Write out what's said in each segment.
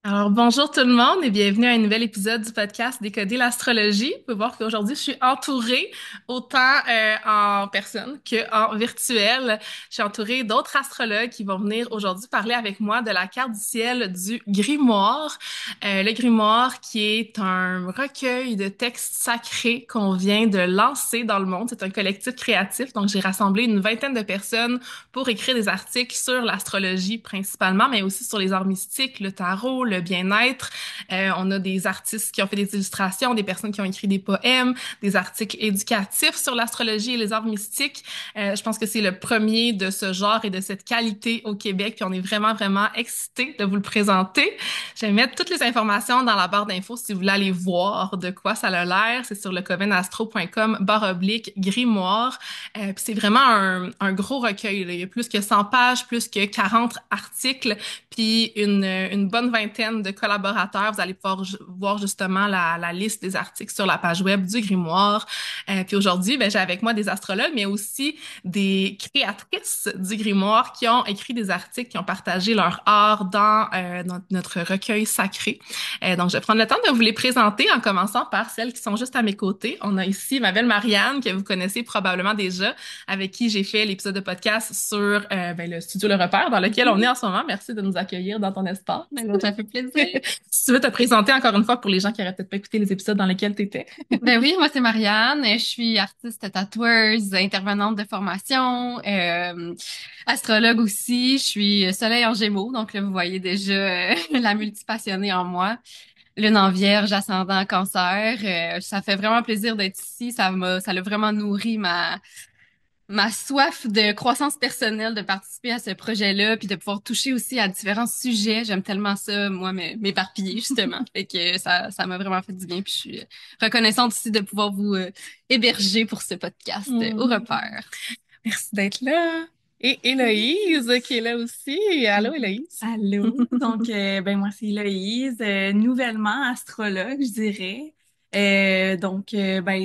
Alors, bonjour tout le monde et bienvenue à un nouvel épisode du podcast Décoder l'astrologie. Vous pouvez voir qu'aujourd'hui, je suis entourée autant en personne qu'en virtuel. Je suis entourée d'autres astrologues qui vont venir aujourd'hui parler avec moi de la carte du ciel du grimoire. Le grimoire qui est un recueil de textes sacrés qu'on vient de lancer dans le monde. C'est un collectif créatif, donc j'ai rassemblé une vingtaine de personnes pour écrire des articles sur l'astrologie principalement, mais aussi sur les arts mystiques, le tarot, le bien-être. On a des artistes qui ont fait des illustrations, des personnes qui ont écrit des poèmes, des articles éducatifs sur l'astrologie et les arts mystiques. Je pense que c'est le premier de ce genre et de cette qualité au Québec, puis on est vraiment, vraiment excités de vous le présenter. Je vais mettre toutes les informations dans la barre d'infos si vous voulez aller voir de quoi ça a l'air. C'est sur lecovenastro.com/grimoire. Puis c'est vraiment un gros recueil, là. Il y a plus que 100 pages, plus que 40 articles, puis une bonne vingtaine de collaborateurs. Vous allez pouvoir voir justement la liste des articles sur la page web du Grimoire. Puis aujourd'hui, ben, j'ai avec moi des astrologues, mais aussi des créatrices du Grimoire qui ont écrit des articles, qui ont partagé leur art dans notre recueil sacré. Donc, je vais prendre le temps de vous les présenter en commençant par celles qui sont juste à mes côtés. On a ici ma belle Marianne, que vous connaissez probablement déjà, avec qui j'ai fait l'épisode de podcast sur ben, le studio Le Repère, dans lequel on est en ce moment. Merci de nous accueillir dans ton espace. Ben, ça fait plaisir. Si tu veux te présenter encore une fois pour les gens qui auraient peut-être pas écouté les épisodes dans lesquels tu étais. Ben oui, moi c'est Marianne, je suis artiste tatoueuse, intervenante de formation, astrologue aussi, je suis soleil en Gémeaux, donc là vous voyez déjà la multipassionnée en moi. Lune en Vierge, ascendant Cancer, ça fait vraiment plaisir d'être ici, ça l'a vraiment nourri ma soif de croissance personnelle, de participer à ce projet-là, puis de pouvoir toucher aussi à différents sujets. J'aime tellement ça, moi, m'éparpiller, justement. Fait que ça m'a vraiment fait du bien, puis je suis reconnaissante aussi de pouvoir vous héberger pour ce podcast au Mm. repère. Merci d'être là. Et Héloïse qui est là aussi. Allô, Héloïse. Allô, donc ben moi c'est Héloïse, nouvellement astrologue, je dirais. Ben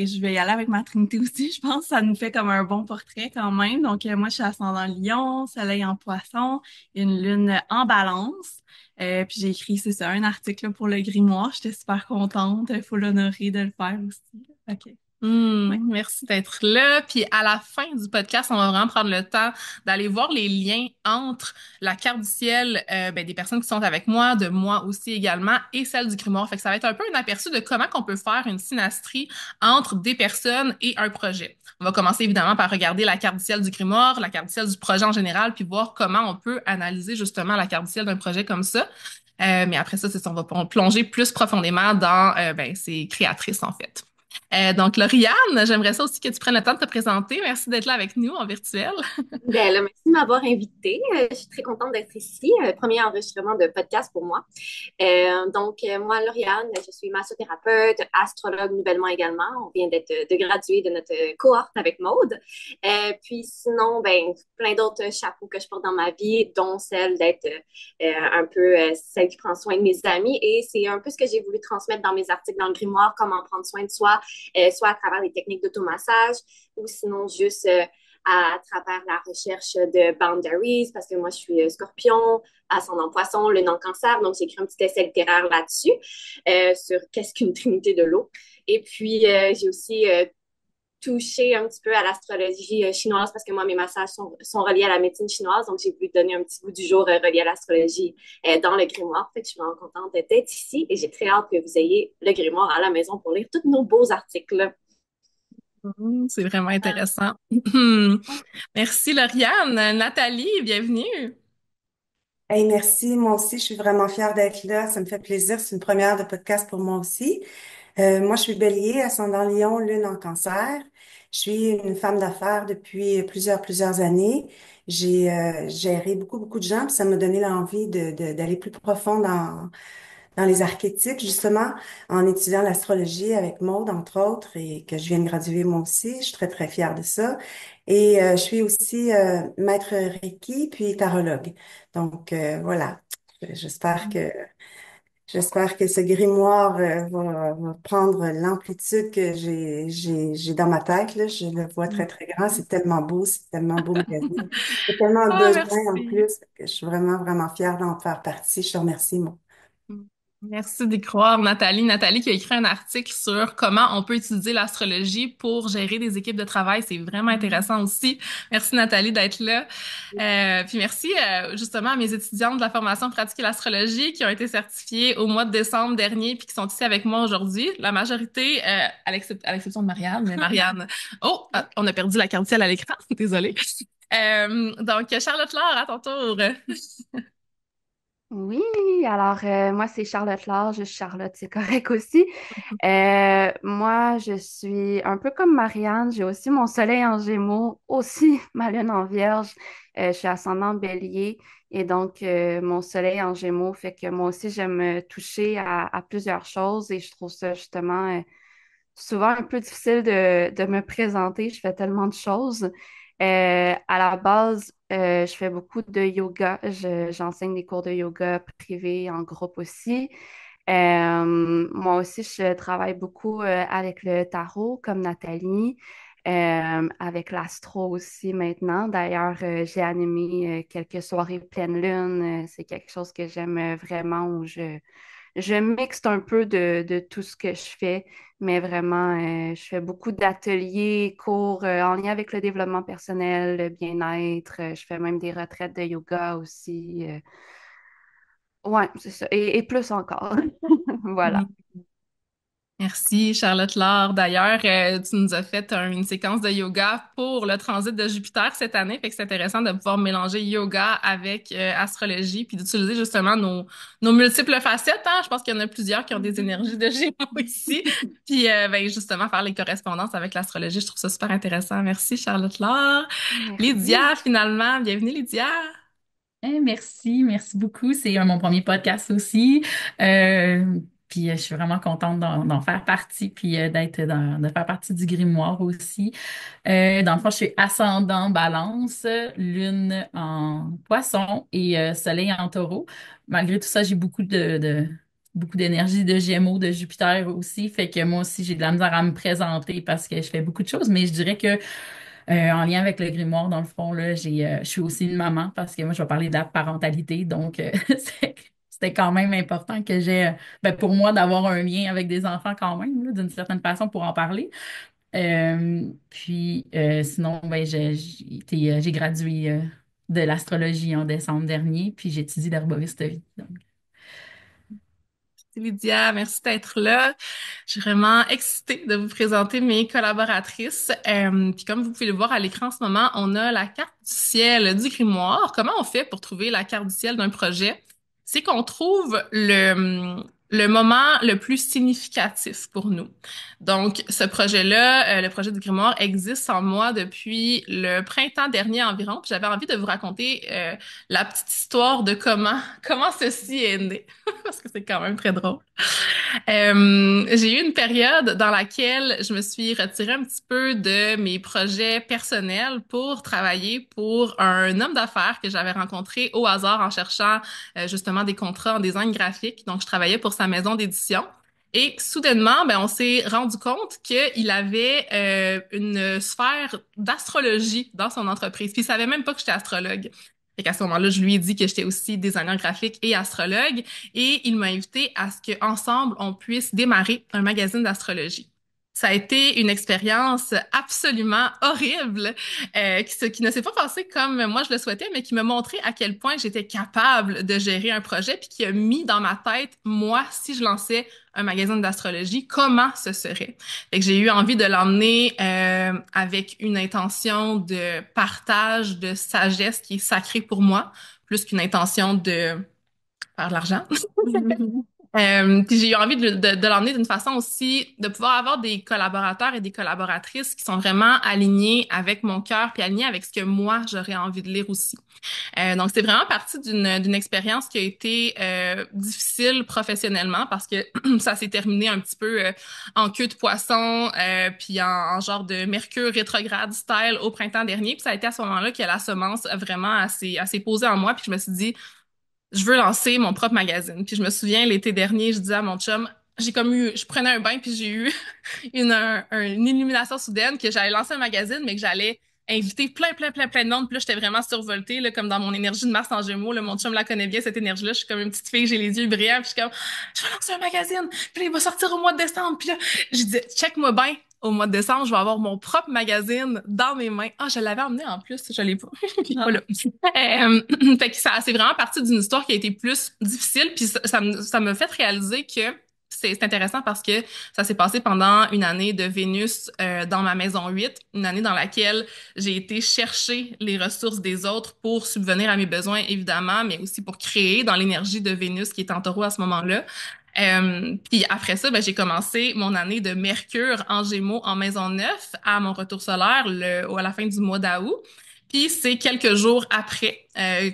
je vais y aller avec ma trinité aussi, je pense, ça nous fait comme un bon portrait quand même. Donc moi je suis ascendant Lion, Soleil en Poisson, une lune en Balance. Puis j'ai écrit c'est ça un article là, pour le grimoire, j'étais super contente, il faut l'honorer de le faire aussi. OK. Ouais. Merci d'être là. Puis à la fin du podcast, on va vraiment prendre le temps d'aller voir les liens entre la carte du ciel ben, des personnes qui sont avec moi, de moi aussi également, et celle du grimoire. Fait que ça va être un peu un aperçu de comment qu'on peut faire une synastrie entre des personnes et un projet. On va commencer évidemment par regarder la carte du ciel du grimoire, la carte du ciel du projet en général, puis voir comment on peut analyser justement la carte du ciel d'un projet comme ça. Mais après ça, c'est ça, on va plonger plus profondément dans ben, ces créatrices en fait. Donc, Lauriane, j'aimerais ça aussi que tu prennes le temps de te présenter. Merci d'être là avec nous en virtuel. Ben là, merci de m'avoir invitée. Je suis très contente d'être ici. Premier enregistrement de podcast pour moi. Moi, Lauriane, je suis massothérapeute, astrologue nouvellement également. On vient d'être de graduer de notre cohorte avec Maude. Puis sinon, ben, plein d'autres chapeaux que je porte dans ma vie, dont celle d'être un peu celle qui prend soin de mes amis. Et c'est un peu ce que j'ai voulu transmettre dans mes articles dans le grimoire, comment prendre soin de soi, soit à travers les techniques d'automassage ou sinon juste à travers la recherche de boundaries, parce que moi, je suis scorpion, ascendant poisson, lune en cancer, donc j'ai écrit un petit essai littéraire là-dessus, sur qu'est-ce qu'une trinité de l'eau. Et puis, j'ai aussi touché un petit peu à l'astrologie chinoise, parce que moi, mes massages sont reliés à la médecine chinoise, donc j'ai voulu donner un petit bout du jour relié à l'astrologie dans le grimoire. Fait que je suis vraiment contente d'être ici et j'ai très hâte que vous ayez le grimoire à la maison pour lire tous nos beaux articles. C'est vraiment intéressant. Merci, Lauriane. Nathalie, bienvenue. Hey, merci. Moi aussi, je suis vraiment fière d'être là. Ça me fait plaisir. C'est une première de podcast pour moi aussi. Moi, je suis Bélier, ascendant Lion, Lune en Cancer. Je suis une femme d'affaires depuis plusieurs années. J'ai géré beaucoup de gens, puis ça m'a donné l'envie d'aller plus profond dans les archétypes, justement, en étudiant l'astrologie avec Maud, entre autres, et que je viens de graduer moi aussi. Je suis très fière de ça. Et je suis aussi maître Reiki, puis tarologue. Donc, voilà. J'espère que j'espère que ce grimoire va prendre l'amplitude que j'ai dans ma tête, là. Je le vois très grand. C'est tellement beau magazine. J'ai tellement Ah, besoin en merci. plus que je suis vraiment fière d'en faire partie. Je te remercie, moi. Merci d'y croire, Nathalie. Nathalie qui a écrit un article sur comment on peut utiliser l'astrologie pour gérer des équipes de travail. C'est vraiment intéressant aussi. Merci, Nathalie, d'être là. Puis merci justement à mes étudiantes de la formation pratique et l'astrologie qui ont été certifiées au mois de décembre dernier puis qui sont ici avec moi aujourd'hui. La majorité, à l'exception de Marianne, mais Marianne... Oh, on a perdu la carte du ciel à l'écran. Désolée. Donc, Charlotte Laure, à ton tour. Oui, alors moi c'est Charlotte Laure, juste Charlotte, c'est correct aussi. Moi je suis un peu comme Marianne, j'ai aussi mon soleil en Gémeaux, aussi ma lune en Vierge. Je suis ascendant Bélier et donc mon soleil en Gémeaux fait que moi aussi j'aime me toucher à plusieurs choses et je trouve ça justement souvent un peu difficile de me présenter. Je fais tellement de choses. À la base, je fais beaucoup de yoga. J'enseigne des cours de yoga privés en groupe aussi. Moi aussi, je travaille beaucoup avec le tarot, comme Nathalie, avec l'astro aussi maintenant. D'ailleurs, j'ai animé quelques soirées pleine lune. C'est quelque chose que j'aime vraiment où je mixte un peu de tout ce que je fais, mais vraiment, je fais beaucoup d'ateliers, cours en lien avec le développement personnel, le bien-être. Je fais même des retraites de yoga aussi. Ouais, c'est ça. Et plus encore. Voilà. Merci, Charlotte Laure. D'ailleurs, tu nous as fait une séquence de yoga pour le transit de Jupiter cette année. Fait que c'est intéressant de pouvoir mélanger yoga avec astrologie puis d'utiliser justement nos multiples facettes. Hein. Je pense qu'il y en a plusieurs qui ont des énergies de Gémeaux ici. Puis, ben, justement, faire les correspondances avec l'astrologie, je trouve ça super intéressant. Merci, Charlotte Laure. Merci. Lydia, finalement. Bienvenue, Lydia. Merci, merci beaucoup. C'est mon premier podcast aussi. Puis je suis vraiment contente d'en faire partie, puis de faire partie du grimoire aussi. Dans le fond, je suis ascendant Balance, lune en Poisson et soleil en Taureau. Malgré tout ça, j'ai beaucoup d'énergie de Gémeaux, de Jupiter aussi. Fait que moi aussi, j'ai de la misère à me présenter parce que je fais beaucoup de choses, mais je dirais que en lien avec le grimoire, dans le fond, là, je suis aussi une maman parce que moi, je vais parler de la parentalité. Donc, c'était quand même important que ben, pour moi, d'avoir un lien avec des enfants quand même, là, d'une certaine façon, pour en parler. Sinon, ben, j'ai gradué de l'astrologie en décembre dernier, puis j'étudie l'herboristerie. Donc, Lydia, merci d'être là. Je suis vraiment excitée de vous présenter mes collaboratrices. Puis comme vous pouvez le voir à l'écran en ce moment, on a la carte du ciel du grimoire. Comment on fait pour trouver la carte du ciel d'un projet? C'est qu'on trouve le moment le plus significatif pour nous. Donc, ce projet-là, le projet du grimoire, existe en moi depuis le printemps dernier environ. Puis j'avais envie de vous raconter la petite histoire de comment ceci est né, parce que c'est quand même très drôle. J'ai eu une période dans laquelle je me suis retirée un petit peu de mes projets personnels pour travailler pour un homme d'affaires que j'avais rencontré au hasard en cherchant justement des contrats en design graphique. Donc, je travaillais pour sa maison d'édition. Et soudainement, ben, on s'est rendu compte qu'il avait une sphère d'astrologie dans son entreprise. Puis il savait même pas que j'étais astrologue. Fait qu'à ce moment-là, je lui ai dit que j'étais aussi designer graphique et astrologue et il m'a invité à ce qu'ensemble, on puisse démarrer un magazine d'astrologie. Ça a été une expérience absolument horrible, qui ne s'est pas passée comme moi je le souhaitais, mais qui m'a montré à quel point j'étais capable de gérer un projet, puis qui a mis dans ma tête, moi, si je lançais un magazine d'astrologie, comment ce serait. Fait que j'ai eu envie de l'emmener avec une intention de partage, de sagesse qui est sacrée pour moi, plus qu'une intention de faire de l'argent. Puis j'ai eu envie de l'emmener d'une façon aussi, de pouvoir avoir des collaborateurs et des collaboratrices qui sont vraiment alignés avec mon cœur, puis alignés avec ce que moi, j'aurais envie de lire aussi. Donc, c'est vraiment partie d'une expérience qui a été difficile professionnellement parce que ça s'est terminé un petit peu en queue de poisson, puis en genre de Mercure rétrograde style au printemps dernier. Puis ça a été à ce moment-là que la semence vraiment s'est posée en moi, puis je me suis dit je veux lancer mon propre magazine. Puis je me souviens, l'été dernier, je disais à mon chum, je prenais un bain, puis j'ai eu une illumination soudaine que j'allais lancer un magazine, mais que j'allais invité plein de monde. Puis là, j'étais vraiment survoltée, là, comme dans mon énergie de Mars en Gémeaux. Là, mon chum la connaît bien, cette énergie-là. Je suis comme une petite fille, j'ai les yeux brillants. Puis je suis comme, je vais lancer un magazine. Puis là, il va sortir au mois de décembre. Puis là, je dis, check-moi bien. Au mois de décembre, je vais avoir mon propre magazine dans mes mains. Ah, je l'avais emmené en plus, je l'ai pas. Il est pas là. Fait que ça, c'est vraiment partie d'une histoire qui a été plus difficile. Puis ça m'a fait réaliser que c'est intéressant parce que ça s'est passé pendant une année de Vénus dans ma maison 8, une année dans laquelle j'ai été chercher les ressources des autres pour subvenir à mes besoins, évidemment, mais aussi pour créer dans l'énergie de Vénus qui est en taureau à ce moment-là. Puis après ça, ben, j'ai commencé mon année de Mercure en Gémeaux en maison 9 à mon retour solaire à la fin du mois d'août. Puis c'est quelques jours après,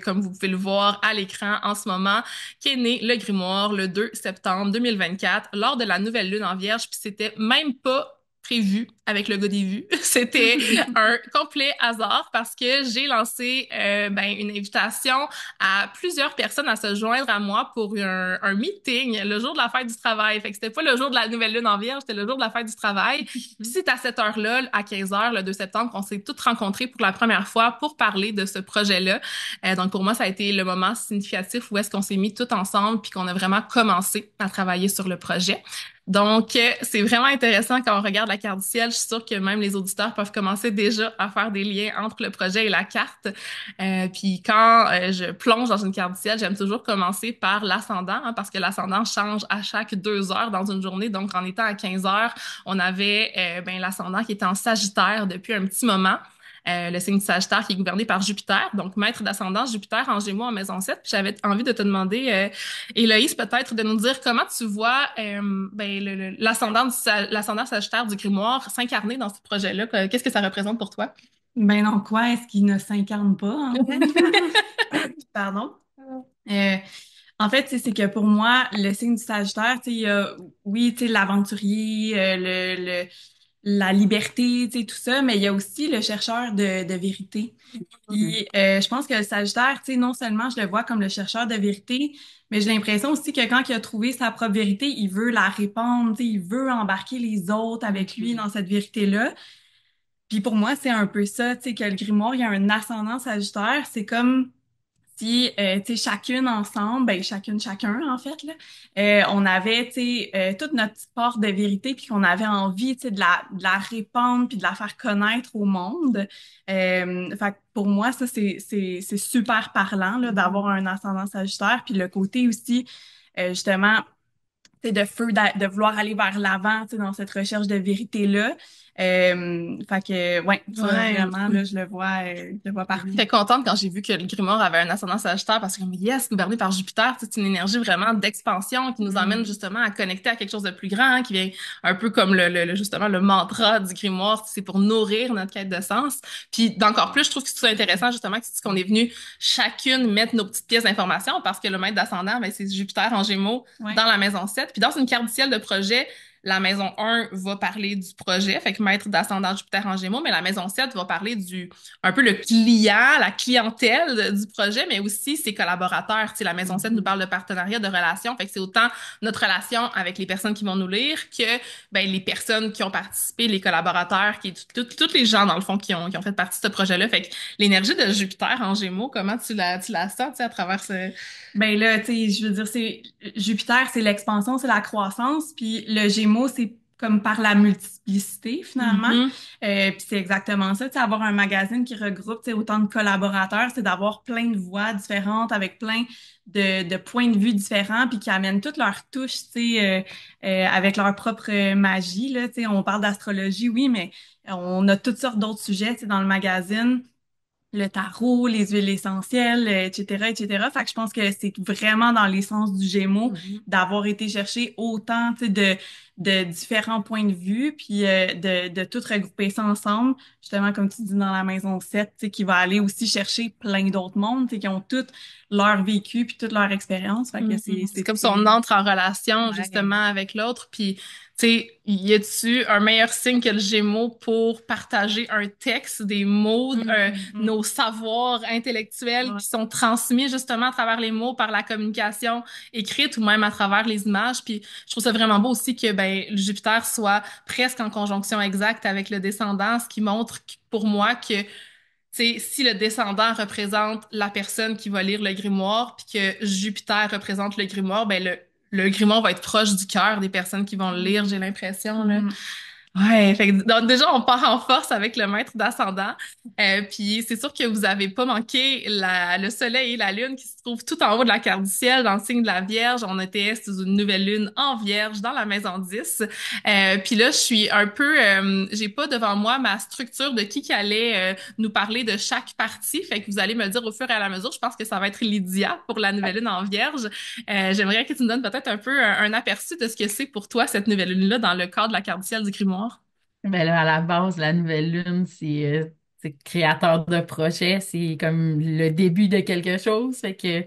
comme vous pouvez le voir à l'écran en ce moment, qu'est né le grimoire le 2 septembre 2024 lors de la nouvelle lune en Vierge. Puis c'était même pas prévu avec le gars des vues. C'était un complet hasard parce que j'ai lancé ben, une invitation à plusieurs personnes à se joindre à moi pour un meeting le jour de la fête du travail. Fait que c'était pas le jour de la nouvelle lune en Vierge, c'était le jour de la fête du travail. Puis c'est à cette heure-là, à 15 heures, le 2 septembre, qu'on s'est toutes rencontrées pour la première fois pour parler de ce projet-là. Donc pour moi, ça a été le moment significatif où est-ce qu'on s'est mis tout ensemble puis qu'on a vraiment commencé à travailler sur le projet. Donc, c'est vraiment intéressant quand on regarde la carte du ciel. Je suis sûre que même les auditeurs peuvent commencer déjà à faire des liens entre le projet et la carte. Puis quand je plonge dans une carte du ciel, j'aime toujours commencer par l'ascendant, hein, parce que l'ascendant change à chaque 2 heures dans une journée. Donc, en étant à 15 heures, on avait ben, l'ascendant qui était en Sagittaire depuis un petit moment. Le signe du Sagittaire qui est gouverné par Jupiter, donc maître d'ascendant Jupiter en Gémeaux en maison 7. Puis j'avais envie de te demander, Héloïse, peut-être de nous dire comment tu vois ben, l'ascendant Sagittaire du grimoire s'incarner dans ce projet-là. Qu'est-ce que ça représente pour toi? Ben non, quoi, est-ce qu'il ne s'incarne pas, en fait? Pardon. Euh, En fait, tu sais, c'est que pour moi, le signe du Sagittaire, tu sais, il y a, oui, tu sais, l'aventurier, la liberté, tu sais, tout ça, mais il y a aussi le chercheur de vérité. Puis, je pense que le Sagittaire, tu sais, non seulement je le vois comme le chercheur de vérité, mais j'ai l'impression aussi que quand il a trouvé sa propre vérité, il veut la répandre, tu sais, il veut embarquer les autres avec lui dans cette vérité-là. Puis pour moi, c'est un peu ça, tu sais, que le grimoire, il y a un ascendant Sagittaire, c'est comme si, tu sais, chacune ensemble, ben chacun en fait, là, on avait, tu sais, toute notre petite part de vérité, puis qu'on avait envie, tu sais, de la répandre, puis de la faire connaître au monde. Fait que pour moi, ça, c'est super parlant, là, d'avoir un ascendant Sagittaire, puis le côté aussi, justement, tu sais, de feu, de vouloir aller vers l'avant, tu sais, dans cette recherche de vérité-là. Fait que, ouais, ça, Ouais. vraiment, là, je le vois partout. J'étais contente quand j'ai vu que le grimoire avait un ascendant Sagittaire parce que, yes, gouverné par Jupiter, c'est une énergie vraiment d'expansion qui nous amène justement à connecter à quelque chose de plus grand, hein, qui vient un peu comme justement le mantra du grimoire, c'est pour nourrir notre quête de sens. Puis d'encore plus, je trouve que c'est intéressant justement qu'on est venu chacune mettre nos petites pièces d'information parce que le maître d'ascendant, ben, c'est Jupiter en Gémeaux Ouais. dans la maison 7. Puis dans une carte du ciel de projet, la maison 1 va parler du projet, fait que maître d'ascendant Jupiter en Gémeaux, mais la maison 7 va parler un peu le client, la clientèle du projet, mais aussi ses collaborateurs. Tu sais, la maison 7 nous parle de partenariat, de relation, fait que c'est autant notre relation avec les personnes qui vont nous lire que ben, les personnes qui ont participé, les collaborateurs, tous les gens, dans le fond, qui ont fait partie de ce projet-là. Fait que l'énergie de Jupiter en Gémeaux, comment tu la sens, tu sais, à travers ce... Ben là, tu sais, je veux dire, c'est Jupiter, c'est l'expansion, c'est la croissance, puis le Gémeaux, c'est comme par la multiplicité finalement. Puis c'est exactement ça, tu sais, avoir un magazine qui regroupe, tu sais, autant de collaborateurs, c'est d'avoir plein de voix différentes avec plein de points de vue différents, puis qui amènent toutes leurs touches, tu sais, avec leur propre magie là. Tu sais, on parle d'astrologie, oui, mais on a toutes sortes d'autres sujets, tu sais, dans le magazine, le tarot, les huiles essentielles, etc., etc. Fait que je pense que c'est vraiment dans l'essence du Gémeaux d'avoir été chercher autant, tu sais, de différents points de vue, puis de tout regrouper ça ensemble, justement, comme tu dis, dans la maison 7, tu sais, qui va aller aussi chercher plein d'autres mondes, tu sais, qui ont tout leur vécu, puis toute leur expérience. Fait que C'est comme si on entre en relation, justement, avec l'autre, puis Tu sais, y a-tu un meilleur signe que le Gémeaux pour partager un texte, des mots, Mhm. nos savoirs intellectuels Ouais. qui sont transmis justement à travers les mots par la communication écrite ou même à travers les images. Puis je trouve ça vraiment beau aussi que ben, le Jupiter soit presque en conjonction exacte avec le descendant, ce qui montre pour moi que si le descendant représente la personne qui va lire le grimoire, puis que Jupiter représente le grimoire, ben le grimoire va être proche du cœur des personnes qui vont le lire, j'ai l'impression, là. Mhm. Ouais, fait que, donc, déjà, on part en force avec le maître d'ascendant. Puis c'est sûr que vous avez pas manqué le soleil et la lune qui se trouvent tout en haut de la carte du ciel dans le signe de la Vierge. On était sous une nouvelle lune en Vierge dans la maison 10. Puis là, je suis un peu... j'ai pas devant moi ma structure de qui allait nous parler de chaque partie. Fait que vous allez me le dire au fur et à la mesure. Je pense que ça va être Lydia pour la nouvelle lune en Vierge. J'aimerais que tu nous donnes peut-être un peu un aperçu de ce que c'est pour toi, cette nouvelle lune-là, dans le cadre de la carte du ciel du grimoire. Ben là, à la base, la nouvelle lune, c'est créateur de projet, c'est comme le début de quelque chose. Fait que,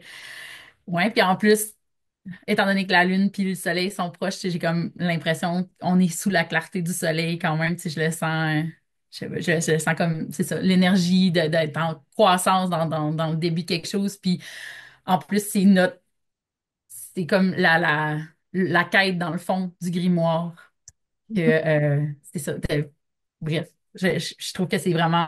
ouais, puis en plus, étant donné que la lune puis le soleil sont proches, tu sais, j'ai comme l'impression qu'on est sous la clarté du soleil quand même, tu sais, je le sens, je le sens comme, c'est ça, l'énergie d'être en croissance dans le début de quelque chose. Puis en plus, c'est comme la quête dans le fond du grimoire. Que, c'est ça. Bref, je trouve que c'est vraiment.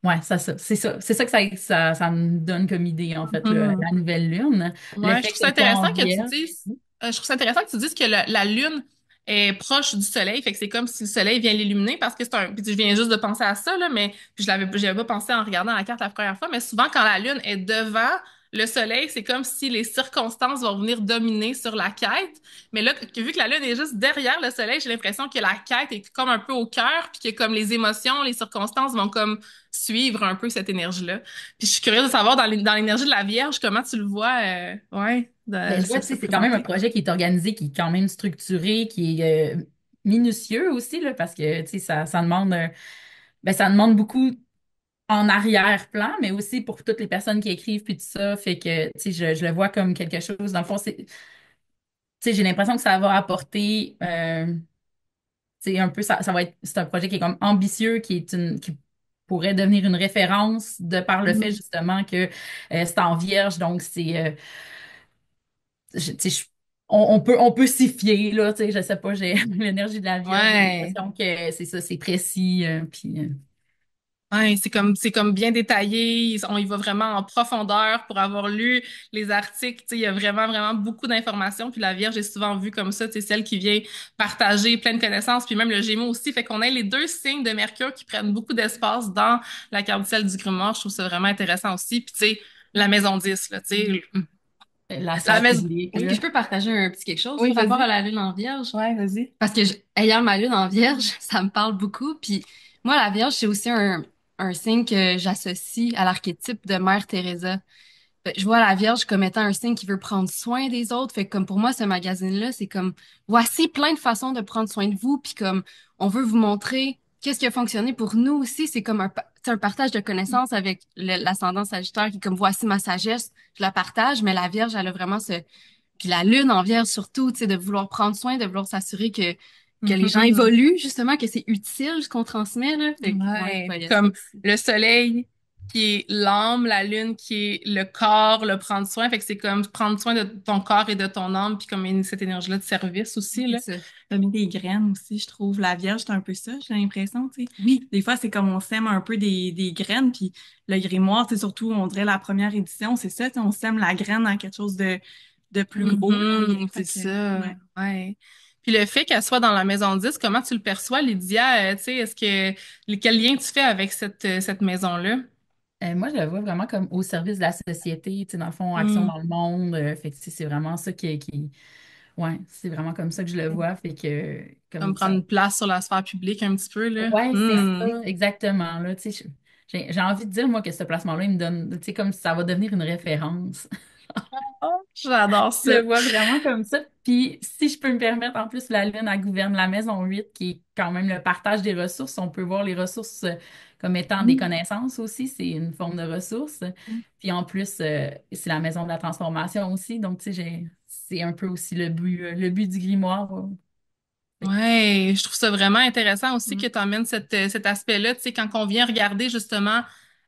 Ouais, c'est ça que ça me donne comme idée, en fait, Mhm. la nouvelle lune. Le Ouais, je fait trouve ça qu'elle soit intéressant en que tu vierge. dises, je trouve ça intéressant que tu dises que la Lune est proche du Soleil, fait que c'est comme si le Soleil vient l'illuminer parce que c'est un, puis je viens juste de penser à ça, là, mais puis j'avais pas pensé en regardant la carte la première fois, mais souvent quand la Lune est devant le Soleil, c'est comme si les circonstances vont venir dominer sur la quête, mais là, vu que la Lune est juste derrière le Soleil, j'ai l'impression que la quête est comme un peu au cœur, puis que comme les émotions, les circonstances vont comme suivre un peu cette énergie-là. Puis je suis curieuse de savoir dans l'énergie de la Vierge, comment tu le vois, ouais, Ben, je vois, tu se sais, c'est quand même un présenter. projet qui est organisé, qui est quand même structuré, qui est minutieux aussi, là, parce que, tu sais, ça demande, ça demande beaucoup en arrière-plan, mais aussi pour toutes les personnes qui écrivent puis tout ça, fait que, tu sais, je le vois comme quelque chose, dans le fond, tu sais, j'ai l'impression que ça va apporter, tu sais, un peu, ça va être, c'est un projet qui est comme ambitieux, qui pourrait devenir une référence de par le fait Mhm. justement que c'est en vierge, donc tu sais, on peut s'y fier, là, tu sais, je sais pas, j'ai l'énergie de la vierge, j'ai Ouais. l'impression que c'est ça, c'est précis, puis Ouais, c'est comme bien détaillé. On y va vraiment en profondeur pour avoir lu les articles. Tu sais, il y a vraiment, vraiment beaucoup d'informations. Puis la Vierge est souvent vue comme ça, tu sais, celle qui vient partager plein de connaissances. Puis même le Gémeaux aussi. Fait qu'on a les deux signes de Mercure qui prennent beaucoup d'espace dans la carte du ciel du Grimoire. Je trouve ça vraiment intéressant aussi. Puis tu sais, la maison 10 là, tu sais. la La sphère maison. publique, Est-ce que là. je peux partager un petit quelque chose Oui, par rapport à vas-y. la lune en vierge? Ouais, vas-y. Parce que ayant ma lune en vierge, ça me parle beaucoup. Puis moi, la vierge, c'est aussi un signe que j'associe à l'archétype de Mère Teresa. Fait que je vois la Vierge comme étant un signe qui veut prendre soin des autres. Fait que comme pour moi, ce magazine-là, c'est comme voici plein de façons de prendre soin de vous. Puis comme on veut vous montrer qu'est-ce qui a fonctionné pour nous aussi. C'est comme c'est un partage de connaissances avec l'ascendant Sagittaire qui est comme voici ma sagesse, je la partage. Mais la Vierge, elle a vraiment puis la Lune en Vierge surtout, tu sais, de vouloir prendre soin, de vouloir s'assurer que les gens Mhm. évoluent, justement, que c'est utile ce qu'on transmet, là. Fait que, ouais, Ouais, il y a ça comme aussi. le soleil qui est l'âme, la lune qui est le corps, le prendre soin. Fait que c'est comme prendre soin de ton corps et de ton âme, puis comme cette énergie-là de service aussi, C'est là. ça. Semer des graines aussi, je trouve. La Vierge, c'est un peu ça, j'ai l'impression, tu sais. Oui. Des fois, c'est comme on sème un peu des graines, puis le grimoire, c'est surtout, on dirait la première édition, c'est ça, tu sais, on sème la graine dans quelque chose de plus gros. C'est Fait que, ça. ouais. Ouais. Puis le fait qu'elle soit dans la maison 10, comment tu le perçois, Lydia? Tu sais, quel lien tu fais avec cette maison-là? Moi, je le vois vraiment comme au service de la société, tu sais, dans le fond, action Mm. dans le monde, fait que tu sais, c'est vraiment ça ouais, c'est vraiment comme ça que je le vois, fait que, Comme comme prendre ça. une place sur la sphère publique un petit peu, là. Ouais, c'est Mm. ça, exactement. Là, tu sais, j'ai envie de dire, moi, que ce placement-là, il me donne, tu sais, comme si ça va devenir une référence. Oh, j'adore Je ça. le vois vraiment comme ça. Puis, si je peux me permettre, en plus, la Lune, elle gouverne la maison 8, qui est quand même le partage des ressources. On peut voir les ressources comme étant des connaissances aussi. C'est une forme de ressources. Puis, en plus, c'est la maison de la transformation aussi. Donc, tu sais, c'est un peu aussi le but du grimoire. Ouais, je trouve ça vraiment intéressant aussi que tu emmènes cet aspect-là. Tu sais, quand on vient regarder justement,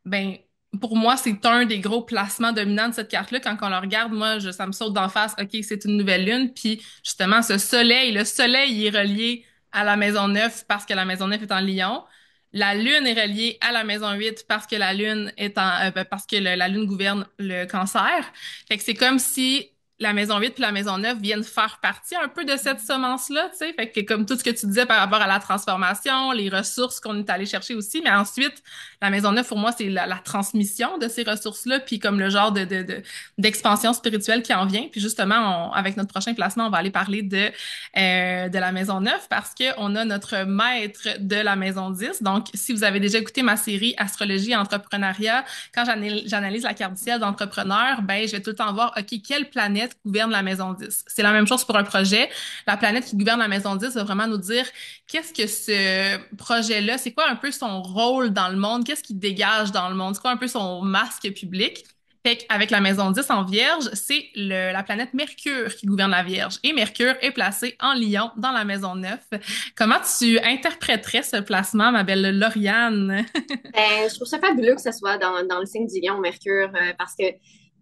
ben, pour moi, c'est un des gros placements dominants de cette carte-là. Quand on la regarde, moi, ça me saute d'en face. OK, c'est une nouvelle lune. Puis, justement, le soleil il est relié à la maison 9 parce que la maison 9 est en Lion. La lune est reliée à la maison 8 parce que la lune parce que la lune gouverne le cancer. Fait que c'est comme si la maison 8 puis la maison 9 viennent faire partie un peu de cette semence-là, tu sais. Fait que comme tout ce que tu disais par rapport à la transformation, les ressources qu'on est allé chercher aussi, mais ensuite, la maison 9 pour moi, c'est la transmission de ces ressources-là, puis comme le genre d'expansion spirituelle qui en vient. Puis justement, avec notre prochain placement, on va aller parler de la maison 9 parce que on a notre maître de la maison 10. Donc, si vous avez déjà écouté ma série Astrologie et entrepreneuriat, quand j'analyse la carte du ciel d'entrepreneur, ben, je vais tout le temps voir, OK, quelle planète gouverne la maison 10? C'est la même chose pour un projet. La planète qui gouverne la maison 10 va vraiment nous dire qu'est-ce que ce projet-là, c'est quoi un peu son rôle dans le monde, qu'est-ce qu'il dégage dans le monde, c'est quoi un peu son masque public. Fait qu'avec la maison 10 en Vierge, c'est la planète Mercure qui gouverne la Vierge. Et Mercure est placé en Lion dans la maison 9. Comment tu interpréterais ce placement, ma belle Lauriane? Ben, je trouve ça fabuleux que ce soit dans le signe du lion, Mercure, parce que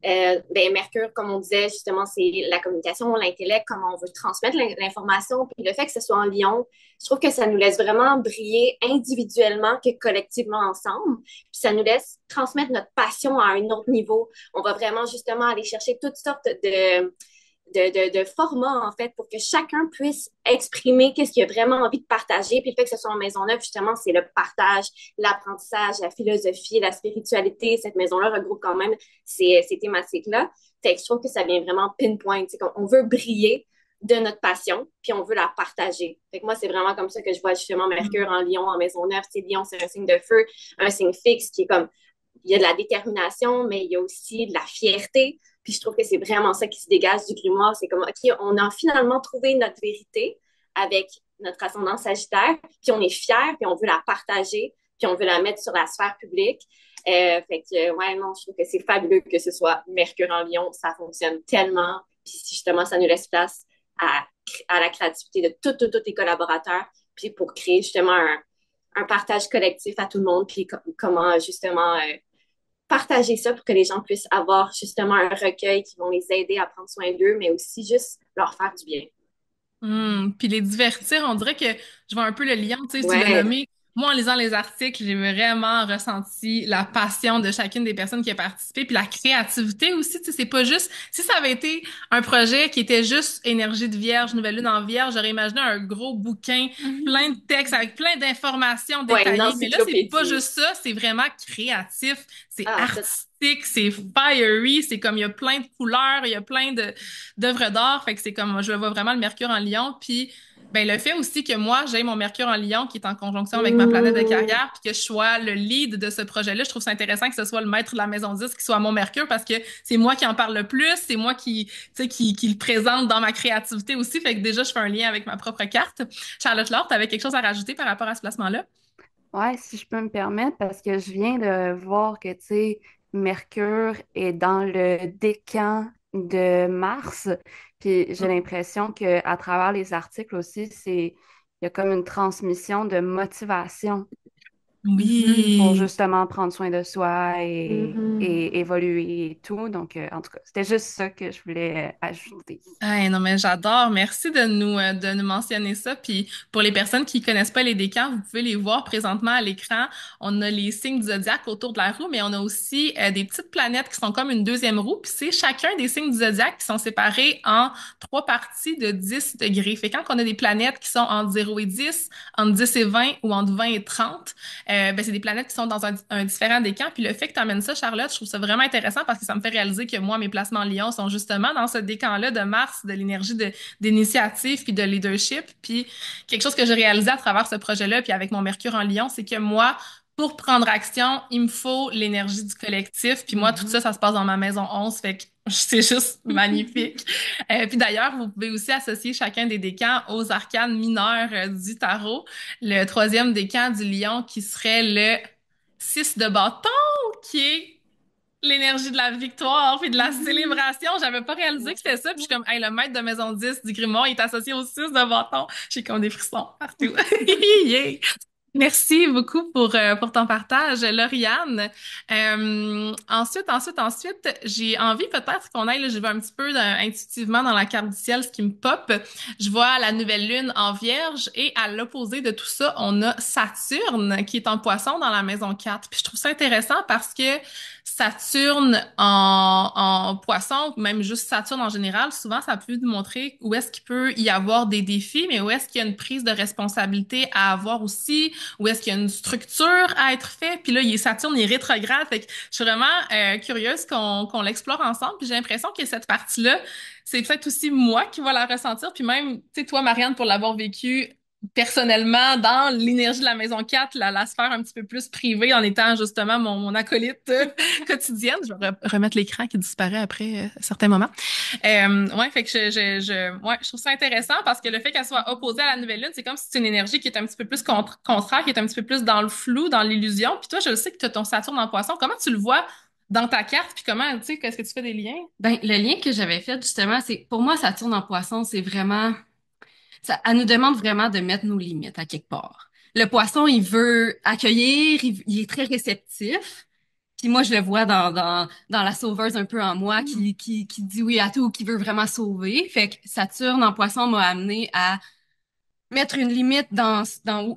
ben, Mercure, comme on disait, justement, c'est la communication, l'intellect, comment on veut transmettre l'information. Puis le fait que ce soit en lion, je trouve que ça nous laisse vraiment briller individuellement que collectivement ensemble. Puis ça nous laisse transmettre notre passion à un autre niveau. On va vraiment justement aller chercher toutes sortes de formats, en fait, pour que chacun puisse exprimer qu'est-ce qu'il a vraiment envie de partager. Puis le fait que ce soit en maison-neuve, justement, c'est le partage, l'apprentissage, la philosophie, la spiritualité. Cette maison-là regroupe quand même ces thématiques-là. Fait que je trouve que ça vient vraiment pinpoint. On veut briller de notre passion, puis on veut la partager. Fait que moi, c'est vraiment comme ça que je vois justement Mercure en Lion, en maison-neuve. Lion, c'est un signe de feu, un signe fixe qui est comme, il y a de la détermination, mais il y a aussi de la fierté. Puis je trouve que c'est vraiment ça qui se dégage du grimoire. C'est comme, OK, on a finalement trouvé notre vérité avec notre ascendant Sagittaire, puis on est fiers, puis on veut la partager, puis on veut la mettre sur la sphère publique. Fait que, ouais, non, je trouve que c'est fabuleux que ce soit Mercure en Lion. Ça fonctionne tellement. Puis justement, ça nous laisse place à la créativité de tous les collaborateurs, puis pour créer justement un partage collectif à tout le monde, puis comment justement partager ça pour que les gens puissent avoir justement un recueil qui vont les aider à prendre soin d'eux, mais aussi juste leur faire du bien. Puis les divertir, on dirait que je vois un peu le lien, tu sais, tu l'as Ouais, nommé. Moi, en lisant les articles, j'ai vraiment ressenti la passion de chacune des personnes qui a participé, puis la créativité aussi, tu sais, c'est pas juste... Si ça avait été un projet qui était juste énergie de vierge, nouvelle lune en vierge, j'aurais imaginé un gros bouquin, plein de textes, avec plein d'informations ouais, une détaillées, mais là, c'est pas encyclopédie. juste ça, c'est vraiment créatif, c'est Ah, ça, artistique, c'est fiery, c'est comme il y a plein de couleurs, il y a plein de d'œuvres d'art, fait que c'est comme, je vois vraiment le Mercure en Lion, puis ben, le fait aussi que moi, j'ai mon Mercure en Lion qui est en conjonction avec ma planète de mmh, carrière, puis que je sois le lead de ce projet-là, je trouve ça intéressant que ce soit le maître de la maison 10 qui soit mon Mercure parce que c'est moi qui en parle le plus, c'est moi tu sais, qui le présente dans ma créativité aussi, fait que déjà, je fais un lien avec ma propre carte. Charlotte Laure, tu avais quelque chose à rajouter par rapport à ce placement-là? Ouais, si je peux me permettre, parce que je viens de voir que, tu sais, Mercure est dans le décan de Mars, puis j'ai l'impression que à travers les articles aussi, il y a comme une transmission de motivation pour Oui. justement prendre soin de soi mmh. et évoluer et tout. Donc, en tout cas, c'était juste ça que je voulais ajouter. Ah, non, mais j'adore. Merci de nous mentionner ça. Puis pour les personnes qui connaissent pas les décans, vous pouvez les voir présentement à l'écran. On a les signes du zodiaque autour de la roue, mais on a aussi des petites planètes qui sont comme une deuxième roue. Puis c'est chacun des signes du zodiaque qui sont séparés en trois parties de 10 degrés. Fait que quand on a des planètes qui sont entre 0 et 10, entre 10 et 20 ou entre 20 et 30, ben c'est des planètes qui sont dans un différent décan. Puis le fait que tu amènes ça, Charlotte, je trouve ça vraiment intéressant parce que ça me fait réaliser que moi, mes placements en Lion sont justement dans ce décan-là de Mars, de l'énergie d'initiative puis de leadership. Puis quelque chose que j'ai réalisé à travers ce projet-là, puis avec mon Mercure en Lion, c'est que moi, pour prendre action, il me faut l'énergie du collectif. Puis moi, tout ça, Mhm. ça se passe dans ma maison 11, fait que c'est juste magnifique. Puis d'ailleurs, vous pouvez aussi associer chacun des décans aux arcanes mineurs du tarot. Le troisième décan du lion qui serait le 6 de bâton, qui est l'énergie de la victoire puis de la célébration. J'avais pas réalisé que c'était ça. Puis je suis comme, hey, le maître de maison 10 du Grimoire, il est associé au 6 de bâton. J'ai comme des frissons partout. Yeah. Merci beaucoup pour ton partage, Lauriane. Ensuite, j'ai envie peut-être qu'on aille, là, je vais un petit peu intuitivement dans la carte du ciel, ce qui me pop. Je vois la nouvelle lune en Vierge et à l'opposé de tout ça, on a Saturne qui est en Poisson dans la maison 4. Puis je trouve ça intéressant parce que Saturne en Poisson, même juste Saturne en général, souvent ça peut nous montrer où est-ce qu'il peut y avoir des défis, mais où est-ce qu'il y a une prise de responsabilité à avoir aussi, où est-ce qu'il y a une structure à être faite. Puis là, Saturne il est rétrograde. Fait que je suis vraiment curieuse qu'on l'explore ensemble. Puis j'ai l'impression que cette partie-là, c'est peut-être aussi moi qui va la ressentir. Puis même, tu sais, toi, Marianne, pour l'avoir vécu personnellement dans l'énergie de la maison 4, la sphère un petit peu plus privée en étant justement mon acolyte quotidienne. Je vais remettre l'écran qui disparaît après certains moments. Ouais, fait que ouais, je trouve ça intéressant parce que le fait qu'elle soit opposée à la nouvelle lune, c'est comme si c'est une énergie qui est un petit peu plus contraire, qui est un petit peu plus dans le flou, dans l'illusion. Puis toi, je sais que tu as ton Saturne en Poisson. Comment tu le vois dans ta carte? Puis comment, tu sais, qu'est-ce que tu fais des liens? Ben, le lien que j'avais fait, justement, c'est, pour moi, Saturne en Poisson, c'est vraiment, ça, elle nous demande vraiment de mettre nos limites à quelque part. Le poisson, il veut accueillir, il est très réceptif. Puis moi, je le vois dans la sauveuse un peu en moi qui dit oui à tout, qui veut vraiment sauver. Fait que Saturne en Poisson m'a amené à mettre une limite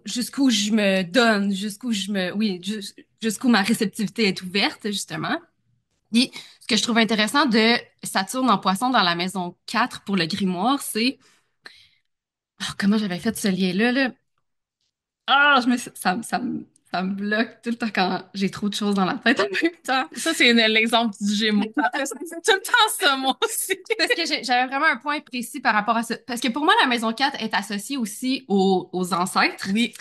jusqu'où je me donne, jusqu'où ma réceptivité est ouverte, justement. Et ce que je trouve intéressant de Saturne en Poisson dans la maison 4 pour le grimoire, c'est comment j'avais fait ce lien-là, là. Ça me bloque tout le temps quand j'ai trop de choses dans la tête en même temps. Ça, c'est l'exemple du Gémeaux. C'est tout le temps ça, moi aussi. Parce que j'avais vraiment un point précis par rapport à ça. Parce que pour moi, la maison 4 est associée aussi aux ancêtres. Oui.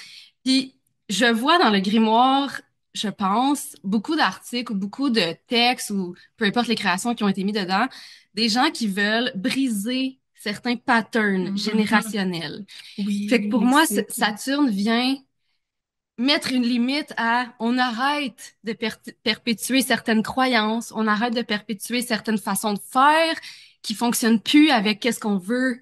Puis je vois dans le grimoire, je pense, beaucoup d'articles ou beaucoup de textes ou peu importe les créations qui ont été mis dedans, des gens qui veulent briser certains patterns générationnels. Oui. Fait que pour moi, Saturne vient mettre une limite à on arrête de perpétuer certaines croyances, on arrête de perpétuer certaines façons de faire qui fonctionnent plus avec qu'est-ce qu'on veut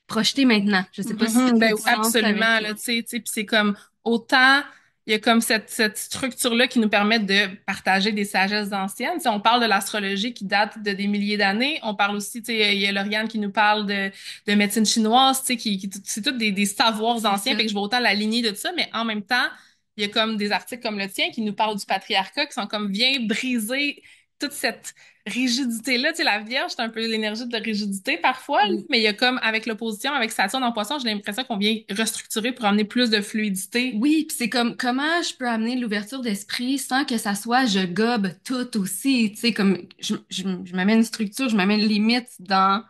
projeter maintenant. Je sais pas si ça fait du sens absolument avec... là, tu sais, puis c'est comme autant il y a comme cette structure-là qui nous permet de partager des sagesses anciennes. Tu sais, on parle de l'astrologie qui date de des milliers d'années. On parle aussi, tu sais, il y a Lauriane qui nous parle de médecine chinoise, tu sais, c'est tous des savoirs anciens. Fait que je vois autant la lignée de tout ça, mais en même temps, il y a comme des articles comme le tien qui nous parlent du patriarcat, qui sont comme viens briser toute cette rigidité-là. Tu sais, la Vierge, c'est un peu l'énergie de rigidité parfois, là, mais il y a comme avec l'opposition, avec Saturne en Poisson, j'ai l'impression qu'on vient restructurer pour amener plus de fluidité. Oui, puis c'est comme comment je peux amener l'ouverture d'esprit sans que ça soit je gobe tout aussi. Tu sais, comme je m'amène une structure, je m'amène une limite dans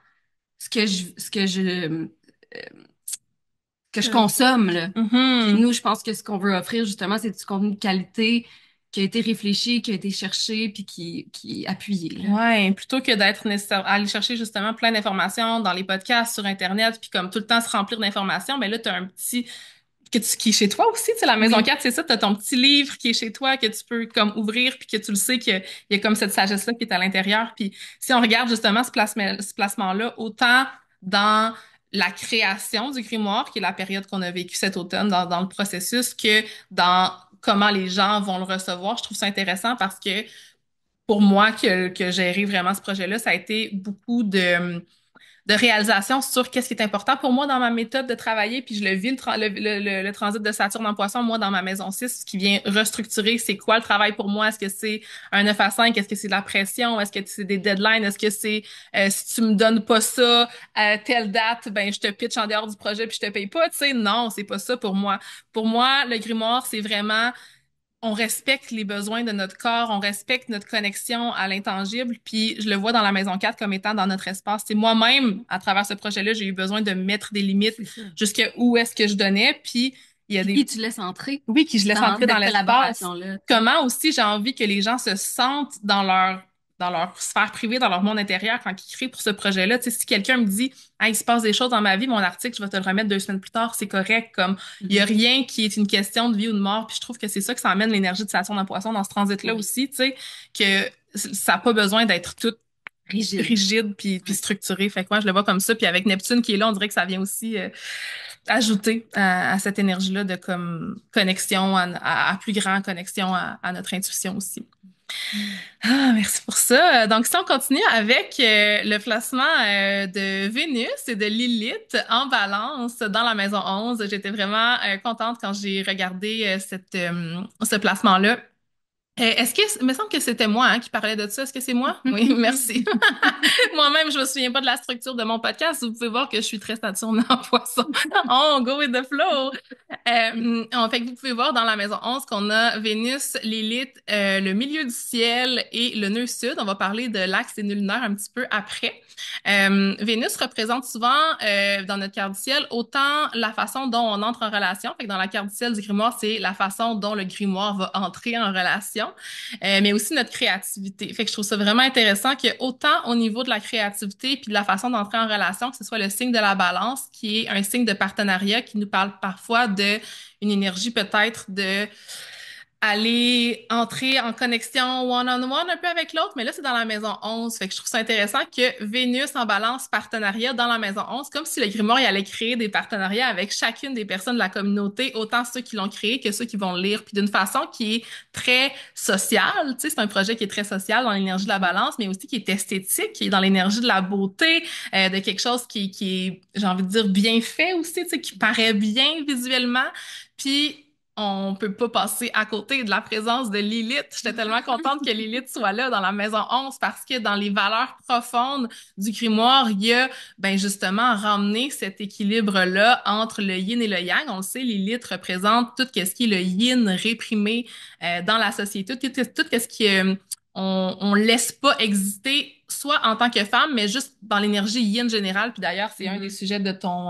ce que je consomme, là. Puis nous, je pense que ce qu'on veut offrir, justement, c'est du contenu de qualité qui a été réfléchi, qui a été cherché, puis qui est appuyé, là. Ouais, plutôt que d'être nécessaire, aller chercher justement plein d'informations dans les podcasts, sur Internet, puis comme tout le temps se remplir d'informations, ben là, t'as un petit qui est chez toi aussi, tu sais, la maison 4, c'est ça, t'as ton petit livre qui est chez toi, que tu peux comme ouvrir, puis que tu le sais qu'il y a comme cette sagesse-là qui est à l'intérieur. Puis si on regarde justement ce placement-là, autant dans la création du grimoire, qui est la période qu'on a vécue cet automne dans le processus, que dans comment les gens vont le recevoir, je trouve ça intéressant parce que pour moi, que gérer vraiment ce projet-là, ça a été beaucoup de réalisation sur qu'est-ce qui est important pour moi dans ma méthode de travailler, puis je le vis, le transit de Saturne en Poisson, moi, dans ma maison 6, qui vient restructurer c'est quoi le travail pour moi, est-ce que c'est un 9 à 5, est-ce que c'est de la pression, est-ce que c'est des deadlines, est-ce que c'est si tu me donnes pas ça à telle date, ben je te pitch en dehors du projet puis je te paye pas, tu sais, non, c'est pas ça pour moi. Pour moi, le grimoire, c'est vraiment on respecte les besoins de notre corps, on respecte notre connexion à l'intangible, puis je le vois dans la maison 4 comme étant dans notre espace. C'est moi-même, à travers ce projet-là, j'ai eu besoin de mettre des limites jusqu'à où est-ce que je donnais, puis il y a des... Qui tu laisses entrer. Oui, qui je laisse entrer dans l'espace. Là. Comment aussi j'ai envie que les gens se sentent dans leur dans leur sphère privée, dans leur monde intérieur, quand ils créent pour ce projet-là. Tu sais, si quelqu'un me dit, ah, il se passe des choses dans ma vie, mon article, je vais te le remettre 2 semaines plus tard, c'est correct. Comme, il y a rien qui est une question de vie ou de mort. Puis je trouve que c'est ça que ça amène l'énergie de Saturne en Poisson dans ce transit-là aussi, tu sais, que ça n'a pas besoin d'être tout rigide puis structuré. Fait que moi, je le vois comme ça. Puis avec Neptune qui est là, on dirait que ça vient aussi ajouter à cette énergie-là de comme connexion à plus grand, connexion à notre intuition aussi. Ah, merci pour ça. Donc, si on continue avec le placement de Vénus et de Lilith en balance dans la maison 11, j'étais vraiment contente quand j'ai regardé ce placement-là. Est-ce que, il me semble que c'était moi qui parlais de ça. Est-ce que c'est moi? Oui, merci. Moi-même, je me souviens pas de la structure de mon podcast. Vous pouvez voir que je suis très Saturne en poisson. On go with the flow. En fait, vous pouvez voir dans la maison 11 qu'on a Vénus, Lilith, le milieu du ciel et le nœud sud. On va parler de l'axe et nœud lunaire un petit peu après. Vénus représente souvent dans notre carte du ciel autant la façon dont on entre en relation. Fait que dans la carte du ciel du grimoire, c'est la façon dont le grimoire va entrer en relation, mais aussi notre créativité. Fait que je trouve ça vraiment intéressant que autant au niveau de la créativité puis de la façon d'entrer en relation, que ce soit le signe de la balance, qui est un signe de partenariat qui nous parle parfois de une énergie peut-être de aller entrer en connexion one-on-one un peu avec l'autre, mais là, c'est dans la maison 11. Fait que je trouve ça intéressant que Vénus en balance partenariat dans la maison 11, comme si le grimoire, il allait créer des partenariats avec chacune des personnes de la communauté, autant ceux qui l'ont créé que ceux qui vont le lire, puis d'une façon qui est très sociale. Tu sais, c'est un projet qui est très social dans l'énergie de la balance, mais aussi qui est esthétique, qui est dans l'énergie de la beauté, de quelque chose qui est, j'ai envie de dire, bien fait aussi, tu sais, qui paraît bien visuellement. Puis, on peut pas passer à côté de la présence de Lilith. J'étais tellement contente que Lilith soit là dans la maison 11 parce que dans les valeurs profondes du grimoire, il y a ben justement ramener cet équilibre-là entre le yin et le yang. On le sait, Lilith représente tout ce qui est le yin réprimé dans la société, tout ce qui on laisse pas exister soit en tant que femme, mais juste dans l'énergie yin générale. Puis d'ailleurs, c'est un des sujets de ton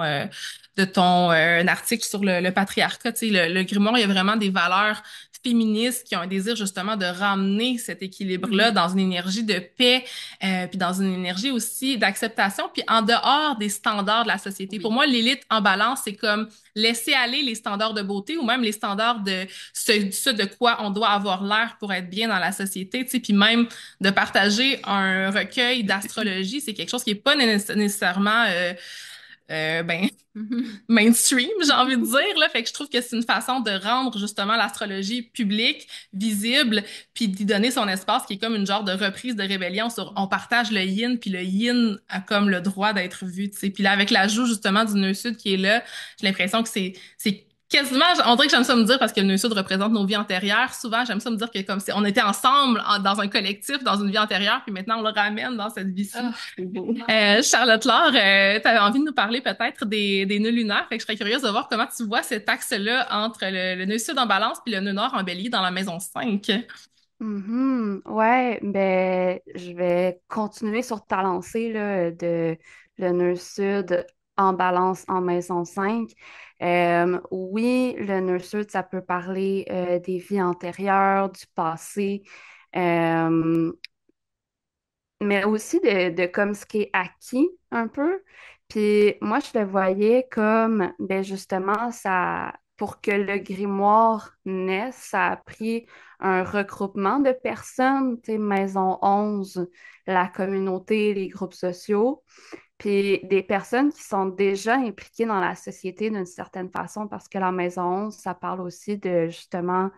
article sur le patriarcat. Tu sais, le grimoire, il y a vraiment des valeurs féministes qui ont un désir justement de ramener cet équilibre-là dans une énergie de paix, puis dans une énergie aussi d'acceptation, puis en dehors des standards de la société. Pour moi, l'élite en balance, c'est comme laisser aller les standards de beauté ou même les standards de ce de quoi on doit avoir l'air pour être bien dans la société, tu sais, puis même de partager un recueil d'astrologie, c'est quelque chose qui est pas nécessairement ben mainstream, j'ai envie de dire là, fait que je trouve que c'est une façon de rendre justement l'astrologie publique, visible, puis d'y donner son espace qui est comme une genre de reprise de rébellion sur on partage le yin puis le yin a comme le droit d'être vu, tu sais. Puis là avec l'ajout justement du nœud sud qui est là, j'ai l'impression que c'est quasiment, on dirait que j'aime ça me dire parce que le nœud sud représente nos vies antérieures. Souvent, j'aime ça me dire que comme si on était ensemble dans un collectif, dans une vie antérieure, puis maintenant on le ramène dans cette vie-ci. Charlotte Laure, tu avais envie de nous parler peut-être des nœuds lunaires. Fait que je serais curieuse de voir comment tu vois cet axe-là entre le nœud sud en balance puis le nœud nord en bélier dans la maison 5. Ouais, ben, je vais continuer sur ta lancée là, de le nœud sud en balance en maison 5. Oui, le nœud sud, ça peut parler des vies antérieures, du passé, euh, mais aussi de comme ce qui est acquis un peu. Puis moi, je le voyais comme, ben justement, ça, pour que le grimoire naisse, ça a pris un regroupement de personnes, tu sais, Maison 11, la communauté, les groupes sociaux, puis des personnes qui sont déjà impliquées dans la société d'une certaine façon, parce que la Maison 11, ça parle aussi de justement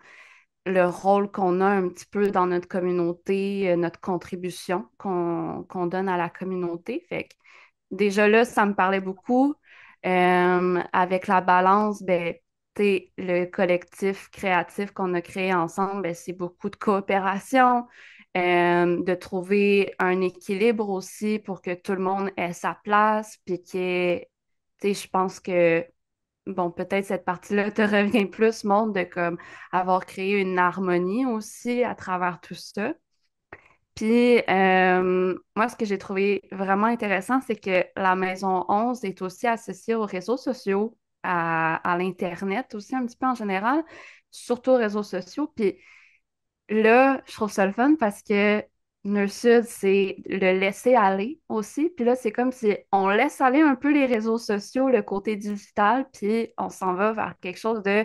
le rôle qu'on a un petit peu dans notre communauté, notre contribution qu'on donne à la communauté. Fait que déjà là, ça me parlait beaucoup. Avec la balance, ben, tu sais, le collectif créatif qu'on a créé ensemble, ben, c'est beaucoup de coopération, de trouver un équilibre aussi pour que tout le monde ait sa place, puis que, tu sais, je pense que bon, peut-être cette partie-là te revient plus, monde, de comme avoir créé une harmonie aussi à travers tout ça. Puis, moi, ce que j'ai trouvé vraiment intéressant, c'est que la maison 11 est aussi associée aux réseaux sociaux, à l'Internet aussi, un petit peu en général, surtout aux réseaux sociaux. Puis là, je trouve ça le fun parce que Nœud sud, c'est le laisser aller aussi. Puis là, c'est comme si on laisse aller un peu les réseaux sociaux, le côté digital, puis on s'en va vers quelque chose de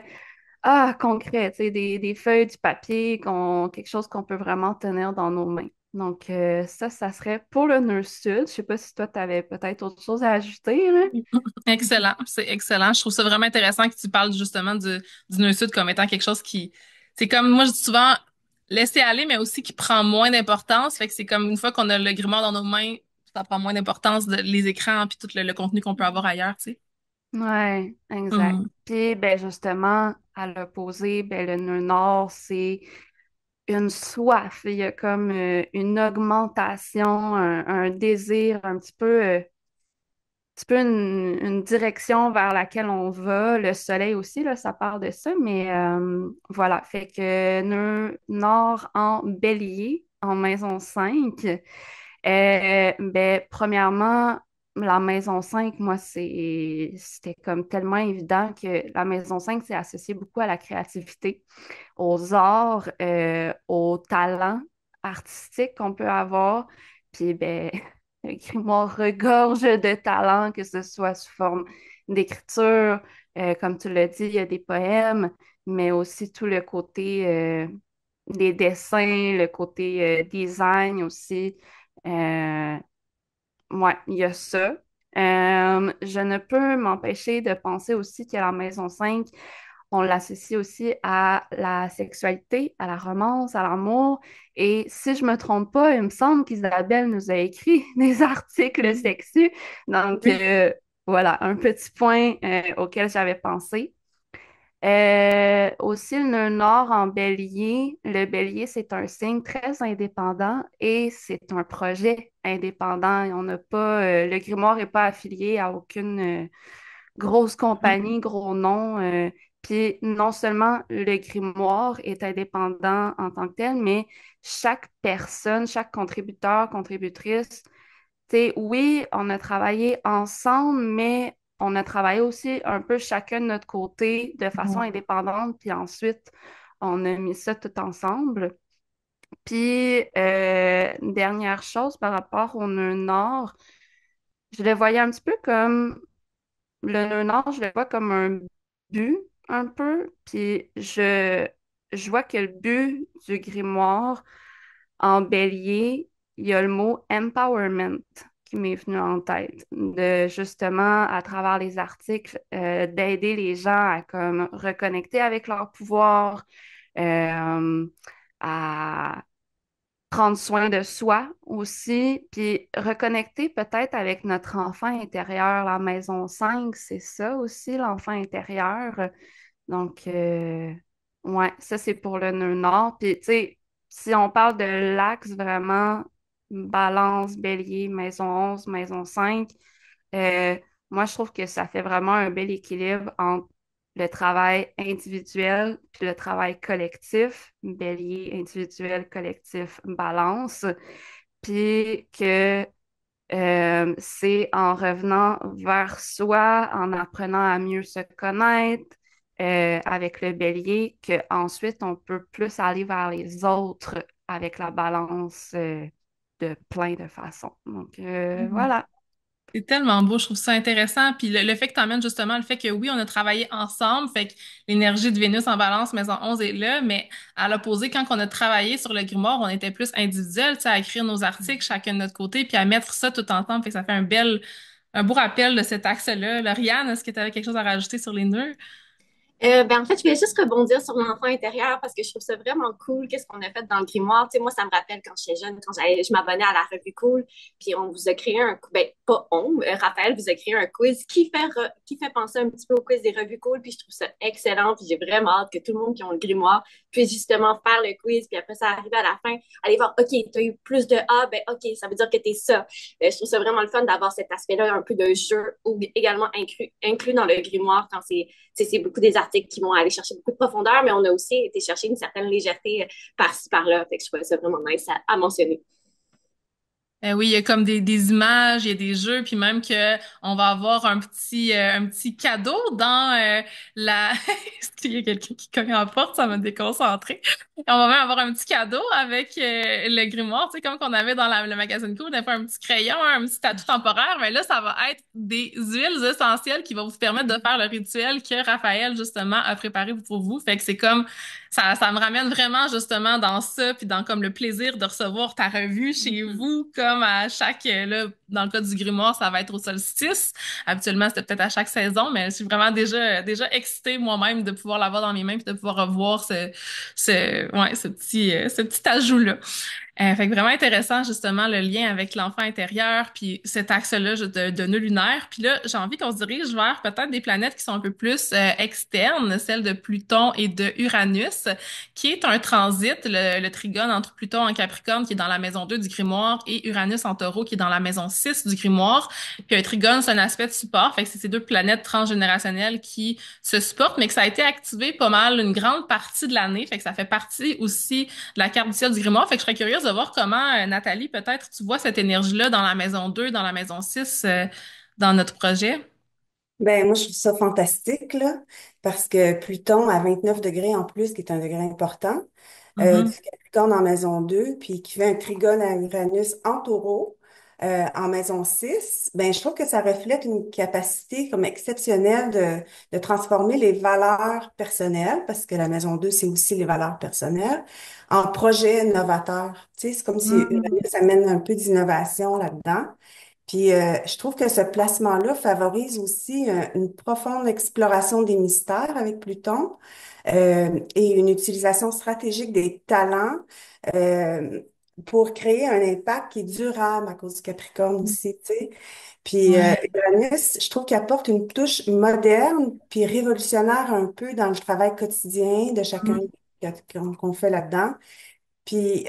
concret, tu sais, des feuilles, du papier, quelque chose qu'on peut vraiment tenir dans nos mains. Donc, ça serait pour le nœud sud. Je sais pas si toi, tu avais peut-être autre chose à ajouter, là. Excellent, c'est excellent. Je trouve ça vraiment intéressant que tu parles justement du nœud sud comme étant quelque chose qui, c'est comme, moi je dis souvent, laisser aller, mais aussi qui prend moins d'importance. Fait que c'est comme une fois qu'on a le grimoire dans nos mains, ça prend moins d'importance les écrans puis tout le contenu qu'on peut avoir ailleurs, tu sais. Ouais, exact. Mhm. Puis, ben, justement, à l'opposé, ben, le nœud nord, c'est une soif. Il y a comme une augmentation, un désir, un petit peu une direction vers laquelle on va. Le soleil aussi, là, ça parle de ça, mais voilà. Fait que nœud nord en bélier, en maison 5. Ben, premièrement, la maison 5, moi, c'était comme tellement évident que la maison 5 c'est associé beaucoup à la créativité, aux arts, aux talents artistiques qu'on peut avoir. Puis, ben, le grimoire regorge de talents, que ce soit sous forme d'écriture, comme tu l'as dit, il y a des poèmes, mais aussi tout le côté des dessins, le côté design aussi. Euh, ouais, il y a ça. Je ne peux m'empêcher de penser aussi que la maison 5 on l'associe aussi à la sexualité, à la romance, à l'amour. Et si je me trompe pas, il me semble qu'Isabelle nous a écrit des articles sexus. Donc, Oui. voilà, un petit point auquel j'avais pensé. Aussi, le nœud nord en bélier. Le bélier, c'est un signe très indépendant et c'est un projet indépendant. On n'a pas, le grimoire n'est pas affilié à aucune grosse compagnie, gros nom. Puis non seulement le grimoire est indépendant en tant que tel, mais chaque personne, chaque contributeur, contributrice, tu sais, oui, on a travaillé ensemble, mais on a travaillé aussi un peu chacun de notre côté de façon Mhm. indépendante, puis ensuite, on a mis ça tout ensemble. Puis, dernière chose par rapport au nœud nord, je le voyais un petit peu comme le nœud nord, je le vois comme un but un peu, puis je vois que le but du grimoire en bélier, il y a le mot empowerment qui m'est venu en tête, de justement, à travers les articles, d'aider les gens à comme reconnecter avec leur pouvoir, euh, à prendre soin de soi aussi, puis reconnecter peut-être avec notre enfant intérieur. La maison 5 c'est ça aussi, l'enfant intérieur. Donc, ouais, ça c'est pour le nœud nord. Puis, tu sais, si on parle de l'axe vraiment balance, bélier, maison 11 maison 5 euh, moi je trouve que ça fait vraiment un bel équilibre entre le travail individuel puis le travail collectif, bélier, individuel, collectif, balance. Puis que c'est en revenant vers soi, en apprenant à mieux se connaître avec le bélier, qu'ensuite on peut plus aller vers les autres avec la balance de plein de façons. Donc voilà. C'est tellement beau, je trouve ça intéressant. Puis le fait que tu emmènes justement le fait que oui, on a travaillé ensemble, fait que l'énergie de Vénus en balance, maison 11 est là, mais à l'opposé, quand on a travaillé sur le grimoire, on était plus individuels, tu sais, à écrire nos articles chacun de notre côté, puis à mettre ça tout ensemble. Fait que ça fait un beau rappel de cet axe-là. Lauriane, est-ce que tu avais quelque chose à rajouter sur les nœuds? Ben, en fait, je voulais juste rebondir sur l'enfant intérieur parce que je trouve ça vraiment cool qu'est-ce qu'on a fait dans le grimoire. Tu sais, moi, ça me rappelle quand j'étais jeune, je m'abonnais à la revue Cool, puis on vous a créé ben, pas on, Raphaël vous a créé un quiz qui fait penser un petit peu au quiz des revues Cool, puis je trouve ça excellent, puis j'ai vraiment hâte que tout le monde qui a le grimoire puisse justement faire le quiz, puis après ça, arriver à la fin, aller voir, OK, t'as eu plus de A, ben OK, ça veut dire que t'es ça. Je trouve ça vraiment le fun d'avoir cet aspect-là, un peu de jeu, ou également inclus dans le grimoire quand c'est beaucoup des articles qui vont aller chercher beaucoup de profondeur, mais on a aussi été chercher une certaine légèreté par-ci, par-là. Fait que je trouvais ça vraiment nice à mentionner. Oui, il y a comme des images, il y a des jeux, puis même que on va avoir un petit cadeau dans la... Est-ce qu'il y a quelqu'un qui cogne à la porte? Ça m'a déconcentré. On va même avoir un petit cadeau avec le grimoire, tu sais, comme qu'on avait dans le magazine Cool, des fois un petit crayon, un petit tatou temporaire, mais là, ça va être des huiles essentielles qui vont vous permettre de faire le rituel que Raphaël, justement, a préparé pour vous. Fait que c'est comme ça me ramène vraiment justement dans ça, puis dans comme le plaisir de recevoir ta revue chez vous, comme à chaque, là, dans le cas du grimoire, ça va être au solstice. Habituellement, c'était peut-être à chaque saison, mais je suis vraiment déjà excitée moi-même de pouvoir l'avoir dans mes mains, puis de pouvoir revoir ce petit ajout-là. Fait que vraiment intéressant, justement, le lien avec l'enfant intérieur, puis cet axe-là de nœud lunaire. Puis là, j'ai envie qu'on se dirige vers peut-être des planètes qui sont un peu plus externes, celles de Pluton et de Uranus, qui est un transit, le trigone entre Pluton en Capricorne, qui est dans la maison 2 du grimoire, et Uranus en Taureau, qui est dans la maison 6 du grimoire. Puis un trigone, c'est un aspect de support, fait que c'est ces deux planètes transgénérationnelles qui se supportent, mais que ça a été activé pas mal une grande partie de l'année, fait que ça fait partie aussi de la carte du ciel du grimoire. Fait que je serais curieuse de voir comment, Nathalie, peut-être tu vois cette énergie-là dans la maison 2, dans la maison 6, dans notre projet. Ben, moi, je trouve ça fantastique, là, parce que Pluton à 29 degrés en plus, qui est un degré important, du Mhm. Capricorne en maison 2 puis qui fait un trigone à Uranus en taureau, en maison 6 ben, je trouve que ça reflète une capacité comme exceptionnelle de transformer les valeurs personnelles, parce que la maison 2 c'est aussi les valeurs personnelles, en projets novateurs. Tu sais, c'est comme si Mhm. Uranus amène un peu d'innovation là-dedans. Puis je trouve que ce placement-là favorise aussi une profonde exploration des mystères avec Pluton et une utilisation stratégique des talents euh, pour créer un impact qui est durable à cause du Capricorne aussi, tu sais. Puis Ouais. Uranus, je trouve qu'il apporte une touche moderne puis révolutionnaire un peu dans le travail quotidien de chacun Mhm. qu'on fait là-dedans. Puis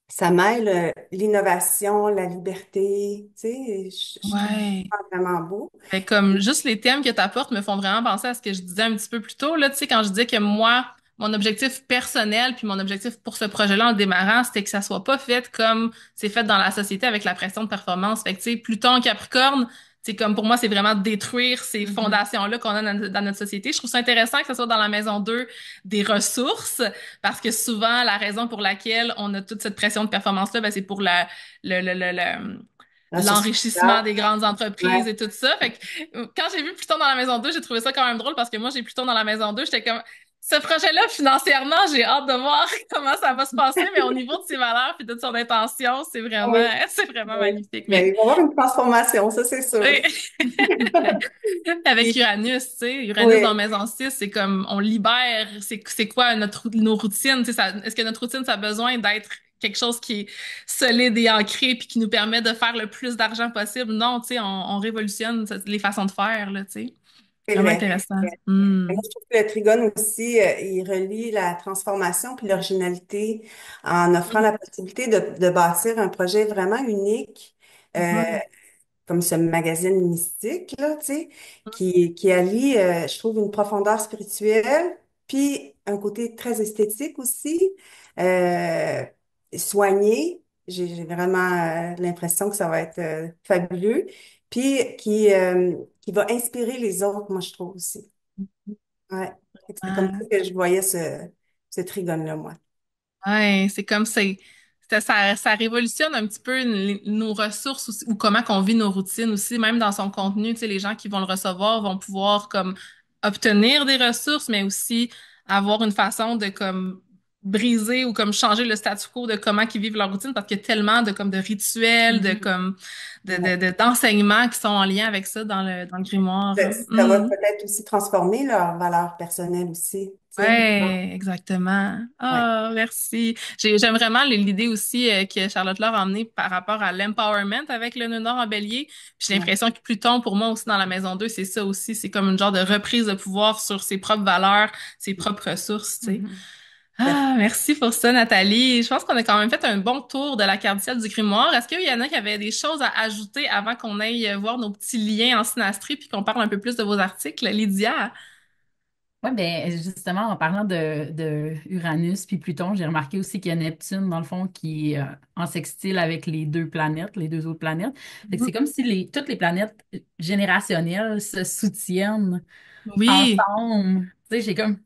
ça mêle l'innovation, la liberté, tu sais, je trouve Ouais. ça vraiment beau. Fait comme juste les thèmes que tu apportes me font vraiment penser à ce que je disais un petit peu plus tôt, là, tu sais, quand je disais que moi, mon objectif personnel, puis mon objectif pour ce projet-là en démarrant, c'était que ça soit pas fait comme c'est fait dans la société avec la pression de performance. Fait que, tu sais, Pluton, Capricorne, c'est comme pour moi, c'est vraiment détruire ces fondations-là qu'on a dans notre société. Je trouve ça intéressant que ce soit dans la maison 2 des ressources, parce que souvent, la raison pour laquelle on a toute cette pression de performance-là, ben, c'est pour le La l'enrichissement société. des grandes Ouais. entreprises et tout ça. Fait que quand j'ai vu Pluton dans la maison 2, j'ai trouvé ça quand même drôle parce que moi, j'ai Pluton dans la maison 2. J'étais comme, ce projet-là, financièrement, j'ai hâte de voir comment ça va se passer, mais au niveau de ses valeurs puis de son intention, Oui. c'est vraiment Oui. magnifique. Ben, Mais il va y avoir une transformation, ça c'est sûr. oui. Avec Puis, Uranus, tu sais, Uranus dans oui, Maison 6, c'est comme on libère, c'est quoi nos routines, tu sais, est-ce que notre routine, ça a besoin d'être quelque chose qui est solide et ancré puis qui nous permet de faire le plus d'argent possible? Non, tu sais, on révolutionne les façons de faire, là, tu sais. c'est Vraiment vrai. intéressant. Hmm. Moi, je trouve que le trigone aussi, il relie la transformation puis l'originalité en offrant la possibilité de bâtir un projet vraiment unique. Euh, Mhm. comme ce magazine mystique, là, tu sais, qui allie, je trouve, une profondeur spirituelle, puis un côté très esthétique aussi, euh, soigné. J'ai vraiment l'impression que ça va être fabuleux, puis qui va inspirer les autres, moi, je trouve aussi. Ouais. Fait que c'est comme Ah. ça que je voyais ce trigone-là, moi. Ouais, c'est comme ça révolutionne un petit peu nos ressources aussi, ou comment qu'on vit nos routines aussi, même dans son contenu, tu sais, les gens qui vont le recevoir vont pouvoir comme obtenir des ressources, mais aussi avoir une façon de comme briser ou comme changer le statu quo de comment ils vivent leur routine parce qu'il y a tellement de comme de rituels, de comme Ouais. d'enseignements qui sont en lien avec ça dans le grimoire. Ça va Hmm. peut-être aussi transformer leur valeur personnelle aussi, tu sais. Ouais, exactement. Ouais. Ah, merci. J'aime vraiment l'idée aussi que Charlotte Laure a emmenée par rapport à l'empowerment avec le nœud nord en bélier. Puis j'ai Ouais. l'impression que Pluton, pour moi aussi, dans la maison 2, c'est ça aussi. C'est comme une genre de reprise de pouvoir sur ses propres valeurs, ses propres ressources, tu sais. Mhm. Ah, merci pour ça, Nathalie. Je pense qu'on a quand même fait un bon tour de la carte du ciel du grimoire. Est-ce qu'il y en a qui avaient des choses à ajouter avant qu'on aille voir nos petits liens en synastrie puis qu'on parle un peu plus de vos articles, Lydia? Ouais, ben justement, en parlant de Uranus puis Pluton, j'ai remarqué aussi qu'il y a Neptune, dans le fond, qui est en sextile avec les deux planètes, les deux autres planètes. Fait que c'est comme si toutes les planètes générationnelles se soutiennent Oui. ensemble. Tu sais, j'ai comme,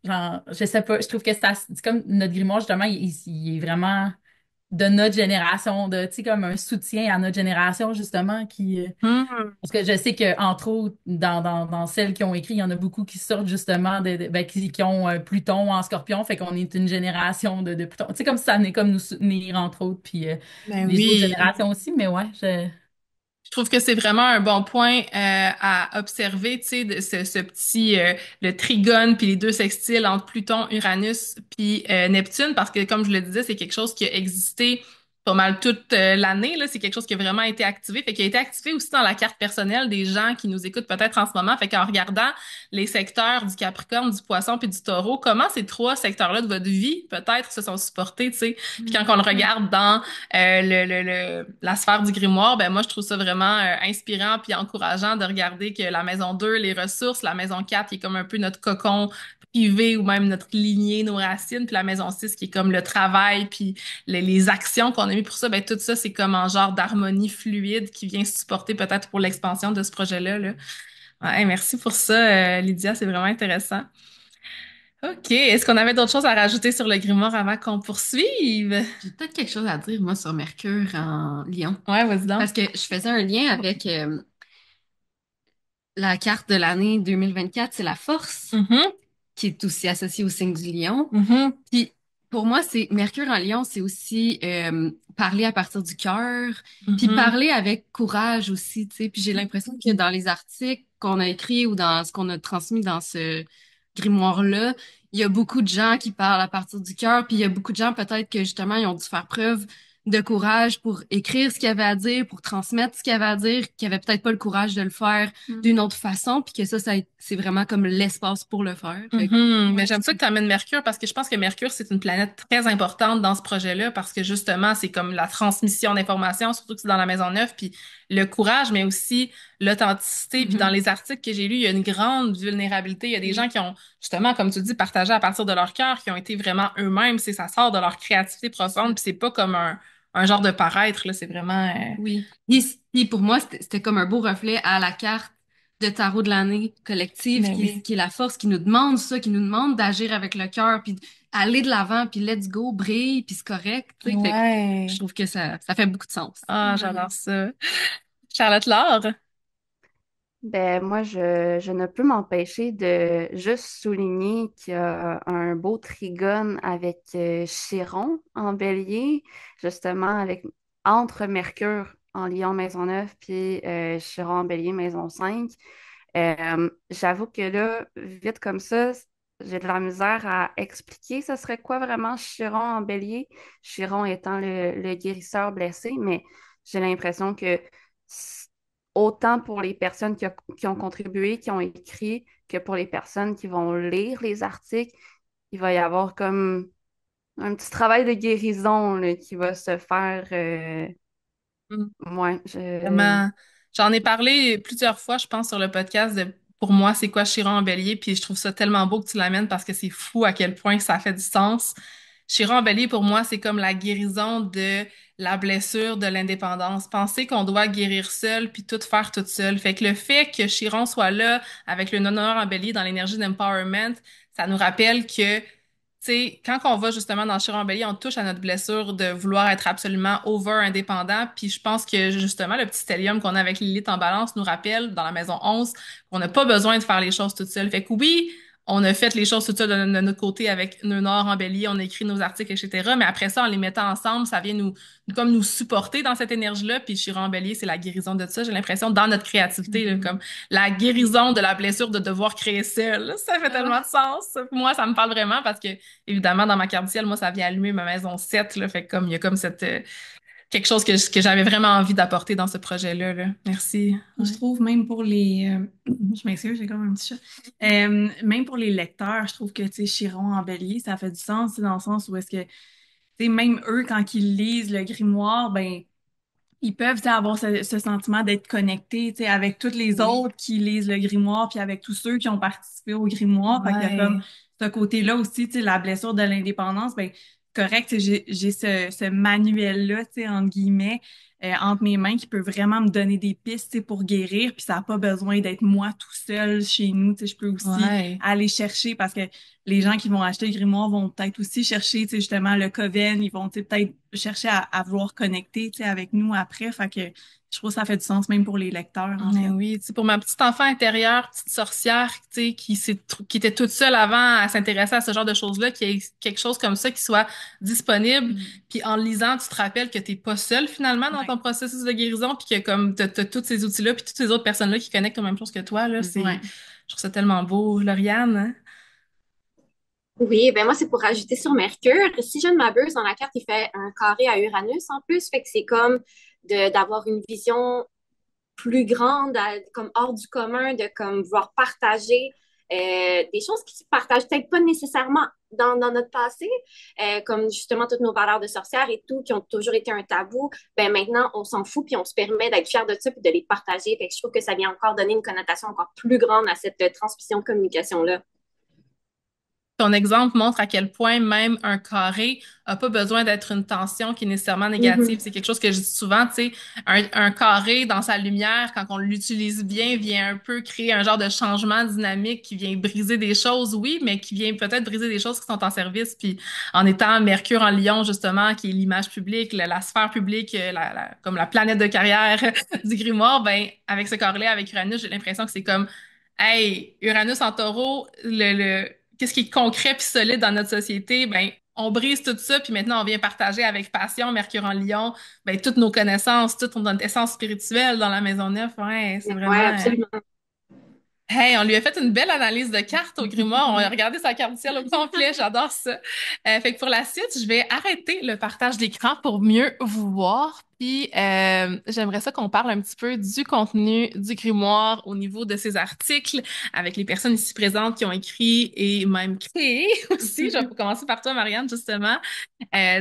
genre, je sais pas, je trouve que c'est comme notre grimoire, justement, il est vraiment de notre génération, tu sais, comme un soutien à notre génération, justement, Hmm. parce que je sais que, entre autres, dans celles qui ont écrit, il y en a beaucoup qui sortent justement ben, qui ont Pluton en Scorpion, fait qu'on est une génération de Pluton. Tu sais, comme ça venait comme nous soutenir, entre autres, puis Ben les autres oui. générations aussi, mais ouais, Je trouve que c'est vraiment un bon point à observer, tu sais, ce petit le trigone puis les deux sextiles entre Pluton, Uranus puis Neptune, parce que comme je le disais, c'est quelque chose qui a existé pas mal toute l'année là. C'est quelque chose qui a vraiment été activé, fait qu'il a été activé aussi dans la carte personnelle des gens qui nous écoutent peut-être en ce moment. Fait qu'en regardant les secteurs du Capricorne, du Poisson puis du Taureau, comment ces trois secteurs-là de votre vie peut-être se sont supportés, tu sais. Puis quand on le regarde dans la sphère du grimoire, ben moi, je trouve ça vraiment inspirant puis encourageant de regarder que la maison 2, les ressources, la maison 4, qui est comme un peu notre cocon privé ou même notre lignée, nos racines, puis la maison 6, qui est comme le travail puis les actions qu'on a mis pour ça, ben tout ça, c'est comme un genre d'harmonie fluide qui vient se supporter peut-être pour l'expansion de ce projet-là, là. Ouais, merci pour ça, Lydia, c'est vraiment intéressant. OK, est-ce qu'on avait d'autres choses à rajouter sur le grimoire avant qu'on poursuive? J'ai peut-être quelque chose à dire, moi, sur Mercure en Lion. Ouais, vas-y donc. Parce que je faisais un lien avec la carte de l'année 2024, c'est la force, Mhm, qui est aussi associée au signe du lion. mhm, Puis pour moi, c'est Mercure en Lion, c'est aussi parler à partir du cœur, puis mhm. parler avec courage aussi, tu sais. Puis j'ai l'impression que dans les articles qu'on a écrits ou dans ce qu'on a transmis dans ce grimoire-là, il y a beaucoup de gens qui parlent à partir du cœur, puis il y a beaucoup de gens peut-être que justement ils ont dû faire preuve de courage pour écrire ce qu'il y avait à dire, pour transmettre ce qu'il y avait à dire, qui avait peut-être pas le courage de le faire d'une autre façon, puis que ça c'est vraiment comme l'espace pour le faire. Fait que, Mhm. Mais ouais, j'aime ça que tu amènes Mercure parce que je pense que Mercure, c'est une planète très importante dans ce projet-là parce que justement, c'est comme la transmission d'informations, surtout que c'est dans la Maison Neuve, puis le courage, mais aussi l'authenticité. Puis dans Mhm. les articles que j'ai lus, il y a une grande vulnérabilité. Il y a des gens Oui. qui ont, justement, comme tu dis, partagé à partir de leur cœur, qui ont été vraiment eux-mêmes. C'est ça sort de leur créativité profonde, puis c'est pas comme un genre de paraître, là. C'est vraiment... Oui. Puis pour moi, c'était comme un beau reflet à la carte de tarot de l'année collective, Mais oui. qui est la force, qui nous demande ça, qui nous demande d'agir avec le cœur, puis aller de l'avant, puis let's go, brille, puis c'est correct, tu sais. Fait que je Ouais. trouve que ça fait beaucoup de sens. Ah, j'adore ça. Charlotte Laure. Ben, moi, je ne peux m'empêcher de juste souligner qu'il y a un beau trigone avec Chiron en Bélier, justement avec entre Mercure en Lion Maisonneuve puis Chiron en Bélier Maison 5. J'avoue que là, vite comme ça, j'ai de la misère à expliquer ce serait quoi vraiment Chiron en Bélier, Chiron étant le guérisseur blessé, mais j'ai l'impression que autant pour les personnes qui ont contribué, qui ont écrit, que pour les personnes qui vont lire les articles, il va y avoir comme un petit travail de guérison là, qui va se faire. Ouais, Vraiment, j'en ai parlé plusieurs fois, je pense, sur le podcast de pour moi, c'est quoi Chiron en bélier, puis je trouve ça tellement beau que tu l'amènes parce que c'est fou à quel point ça fait du sens. Chiron en bélier, pour moi, c'est comme la guérison de la blessure de l'indépendance. Penser qu'on doit guérir seul puis tout faire toute seule. Fait que le fait que Chiron soit là avec le non-honneur en bélier dans l'énergie d'empowerment, ça nous rappelle que tu sais, quand on va justement dans Chiron en Bélier, on touche à notre blessure de vouloir être absolument over indépendant. Puis je pense que justement, le petit stellium qu'on a avec Lilith en balance nous rappelle dans la maison 11 qu'on n'a pas besoin de faire les choses toute seule. Fait que oui, on a fait les choses toute seule de notre côté avec Nœud Nord en Bélier, on a écrit nos articles, etc. Mais après ça, en les mettant ensemble, ça vient comme nous supporter dans cette énergie-là. Puis Chiron en Bélier, c'est la guérison de ça. J'ai l'impression dans notre créativité, là, comme la guérison de la blessure de devoir créer seul. Ça fait tellement de sens. Moi, ça me parle vraiment parce que évidemment, dans ma carte du ciel, moi, ça vient allumer ma maison 7 là. Fait que comme, il y a comme cette, quelque chose que j'avais vraiment envie d'apporter dans ce projet-là, là. Merci. Ouais. Je trouve même pour je m'excuse, j'ai comme un petit chat. Même pour les lecteurs, je trouve que, tu sais, Chiron en bélier, ça fait du sens, tu sais, dans le sens où est-ce que, tu sais, même eux, quand ils lisent le grimoire, ben, ils peuvent, tu sais, avoir ce sentiment d'être connectés, tu sais, avec tous les Oui. autres qui lisent le grimoire, puis avec tous ceux qui ont participé au grimoire. Fait qu'il y a comme Ouais. ce côté-là aussi, tu sais, la blessure de l'indépendance, ben correct, tu sais, j'ai ce manuel-là, tu sais, entre guillemets, entre mes mains qui peut vraiment me donner des pistes, tu sais, pour guérir, puis ça n'a pas besoin d'être moi tout seul chez nous, tu sais, je peux aussi Ouais. aller chercher parce que les gens qui vont acheter le grimoire vont peut-être aussi chercher, tu sais, justement, le coven, ils vont, tu sais, peut-être chercher à vouloir connecter, tu sais, avec nous après. Fait que je trouve que ça fait du sens même pour les lecteurs, en Mais fait. oui, tu sais, pour ma petite enfant intérieure, petite sorcière, tu sais, qui était toute seule avant à s'intéresser à ce genre de choses-là, qu'il y ait quelque chose comme ça qui soit disponible, Mm. puis en le lisant, tu te rappelles que t'es pas seule finalement dans Ouais. ton processus de guérison, puis que comme t'as tous ces outils-là, puis toutes ces autres personnes-là qui connectent aux mêmes choses que toi, là, Ouais. je trouve ça tellement beau. Lauriane, hein? Oui, ben moi, c'est pour rajouter sur Mercure. Si je ne m'abuse, dans la carte, il fait un carré à Uranus en plus. Fait que c'est comme d'avoir une vision plus grande, comme hors du commun, de comme vouloir partager des choses qui se partagent peut-être pas nécessairement dans notre passé, comme justement toutes nos valeurs de sorcières et tout, qui ont toujours été un tabou. Ben maintenant, on s'en fout puis on se permet d'être fiers de ça puis de les partager. Fait que je trouve que ça vient encore donner une connotation encore plus grande à cette transmission de communication-là. Ton exemple montre à quel point même un carré a pas besoin d'être une tension qui est nécessairement négative. Mhm. C'est quelque chose que je dis souvent, tu sais, un carré dans sa lumière, quand on l'utilise bien, vient un peu créer un genre de changement dynamique qui vient briser des choses, oui, mais qui vient peut-être briser des choses qui sont en service. Puis en étant Mercure en Lion, justement, qui est l'image publique, la sphère publique, comme la planète de carrière du grimoire, ben avec ce carré-là, avec Uranus, j'ai l'impression que c'est comme hey, Uranus en taureau, qu'est-ce qui est concret puis solide dans notre société? Ben, on brise tout ça, puis maintenant on vient partager avec passion, Mercure en Lion, ben, toutes nos connaissances, toute notre essence spirituelle dans la Maison Neuf. Ouais, c'est Ouais, vraiment. absolument. Hey, on lui a fait une belle analyse de carte au grimoire. On a regardé sa carte du ciel au complet. J'adore ça. Fait que pour la suite, je vais arrêter le partage d'écran pour mieux vous voir. Puis j'aimerais ça qu'on parle un petit peu du contenu du grimoire au niveau de ces articles avec les personnes ici présentes qui ont écrit et même créé aussi. Je vais commencer par toi, Marianne, justement.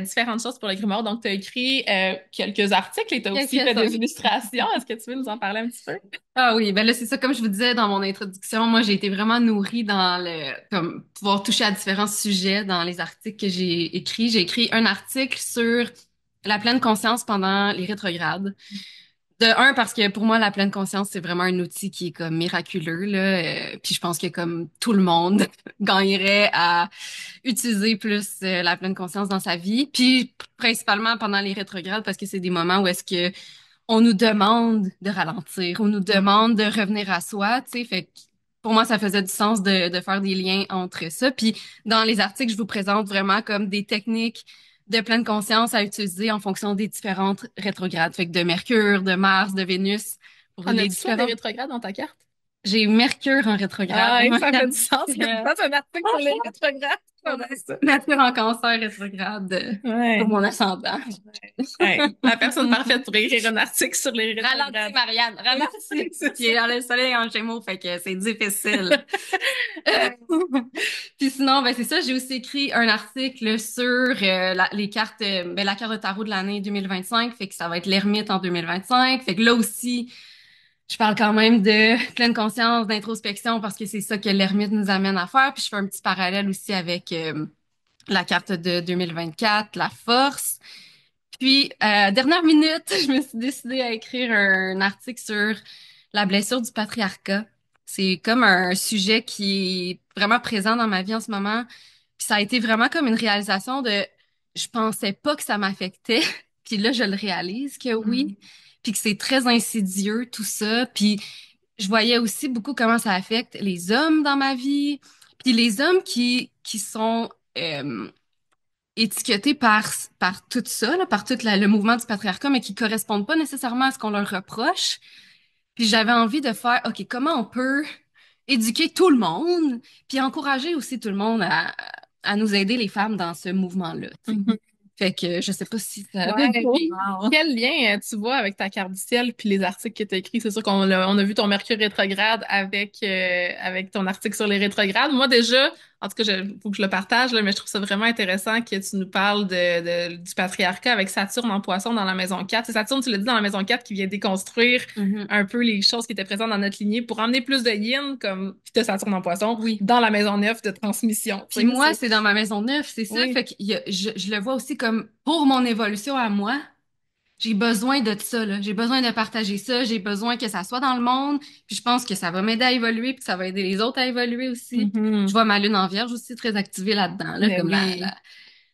Différentes choses pour le grimoire. Donc, tu as écrit quelques articles et tu as aussi fait Quelques-uns. des illustrations. Est-ce que tu veux nous en parler un petit peu? Ah oui, ben là, c'est ça, comme je vous disais dans mon introduction, moi, j'ai été vraiment nourrie dans comme, pouvoir toucher à différents sujets dans les articles que j'ai écrits. J'ai écrit un article sur la pleine conscience pendant les rétrogrades. De un, parce que pour moi, la pleine conscience, c'est vraiment un outil qui est comme miraculeux, là. Puis je pense que comme tout le monde gagnerait à utiliser plus la pleine conscience dans sa vie. Puis principalement pendant les rétrogrades, parce que c'est des moments où est-ce que on nous demande de ralentir, on nous demande de revenir à soi, tu sais. Fait que pour moi, ça faisait du sens de faire des liens entre ça. Puis dans les articles, je vous présente vraiment comme des techniques de pleine conscience à utiliser en fonction des différentes rétrogrades. Fait que de Mercure, de Mars, de Vénus, pour En les as-tu toi des différentes. rétrogrades dans ta carte? J'ai Mercure en rétrograde. Ah, Moi, ça fait du sens que tu euh, fasses un article sur les rétrogrades. J'adore ça. Mercure en cancer rétrograde pour Ouais. mon ascendant. Ouais. La personne parfaite pour écrire un article sur les Ralentis, rétrogrades. Marianne, ralentis. C'est Qui est ça. dans le soleil en Gémeaux, fait que c'est difficile. Puis sinon, ben c'est ça, j'ai aussi écrit un article sur les cartes, ben, la carte de tarot de l'année 2025, fait que ça va être l'ermite en 2025. Fait que là aussi, je parle quand même de pleine conscience, d'introspection, parce que c'est ça que l'ermite nous amène à faire. Puis je fais un petit parallèle aussi avec la carte de 2024, la force. Puis, dernière minute, je me suis décidée à écrire un article sur la blessure du patriarcat. C'est comme un sujet qui est vraiment présent dans ma vie en ce moment. Puis ça a été vraiment comme une réalisation de, je pensais pas que ça m'affectait. Puis là, je le réalise que oui. Puis que c'est très insidieux, tout ça. Puis je voyais aussi beaucoup comment ça affecte les hommes dans ma vie. Puis les hommes qui sont étiquetés par tout ça, là, par tout le mouvement du patriarcat, mais qui correspondent pas nécessairement à ce qu'on leur reproche. Puis j'avais envie de faire, OK, comment on peut éduquer tout le monde, puis encourager aussi tout le monde à nous aider, les femmes, dans ce mouvement-là. Tu sais. Mhm. Fait que je sais pas si ça... Ouais. Wow. Quel lien tu vois avec ta carte du ciel puis les articles que tu as écrits? C'est sûr on a vu ton Mercure rétrograde avec ton article sur les rétrogrades. Moi, déjà, en tout cas, faut que je le partage, là, mais je trouve ça vraiment intéressant que tu nous parles du patriarcat avec Saturne en Poisson dans la maison 4. C'est Saturne, tu l'as dit, dans la maison 4 qui vient déconstruire Mhm. un peu les choses qui étaient présentes dans notre lignée pour emmener plus de yin, comme puis de Saturne en Poisson, Oui. dans la maison 9 de transmission. Puis moi, c'est dans ma maison neuve, c'est ça. Oui. Fait que je le vois aussi comme pour mon évolution à moi, j'ai besoin de ça, là. J'ai besoin de partager ça. J'ai besoin que ça soit dans le monde. Puis je pense que ça va m'aider à évoluer, puis ça va aider les autres à évoluer aussi. Je Mhm. vois ma lune en vierge aussi très activée là-dedans, là, Mais comme oui.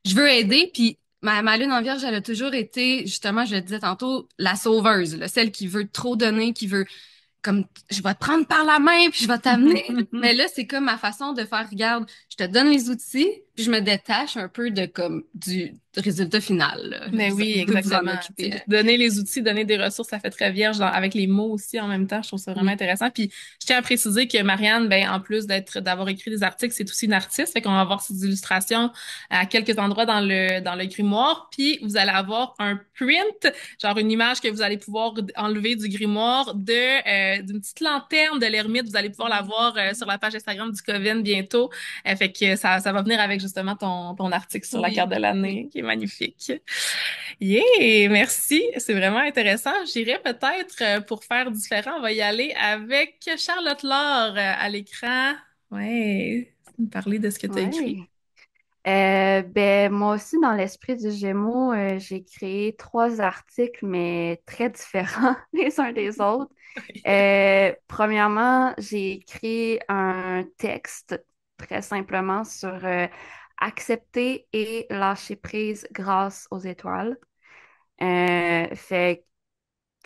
je veux aider, puis ma lune en vierge, elle a toujours été, justement, je le disais tantôt, la sauveuse, là, celle qui veut trop donner, qui veut comme je vais te prendre par la main puis je vais t'amener. Mais là, c'est comme ma façon de faire, regarde, je te donne les outils puis je me détache un peu de comme du résultat final, là. Mais oui, Vous pouvez vous en exactement. occuper. Donner les outils, donner des ressources, ça fait très vierge avec les mots aussi en même temps. Je trouve ça vraiment Oui. intéressant. Puis je tiens à préciser que Marianne, ben en plus d'avoir écrit des articles, c'est aussi une artiste. Fait qu'on va avoir ses illustrations à quelques endroits dans le grimoire. Puis vous allez avoir un print, genre une image que vous allez pouvoir enlever du grimoire d'une petite lanterne de l'ermite. Vous allez pouvoir la voir sur la page Instagram du Coven bientôt. Fait que ça va venir avec justement ton article sur la Oui. carte de l'année, qui est magnifique. Yeah, merci. C'est vraiment intéressant. J'irais peut-être pour faire différent, on va y aller avec Charlotte Laure à l'écran. Ouais, me parler de ce que tu as écrit. Ouais. Ben, moi aussi, dans l'esprit du Gémeaux, j'ai créé trois articles, mais très différents les uns des autres. Premièrement, j'ai écrit un texte très simplement sur accepter et lâcher prise grâce aux étoiles. Fait que,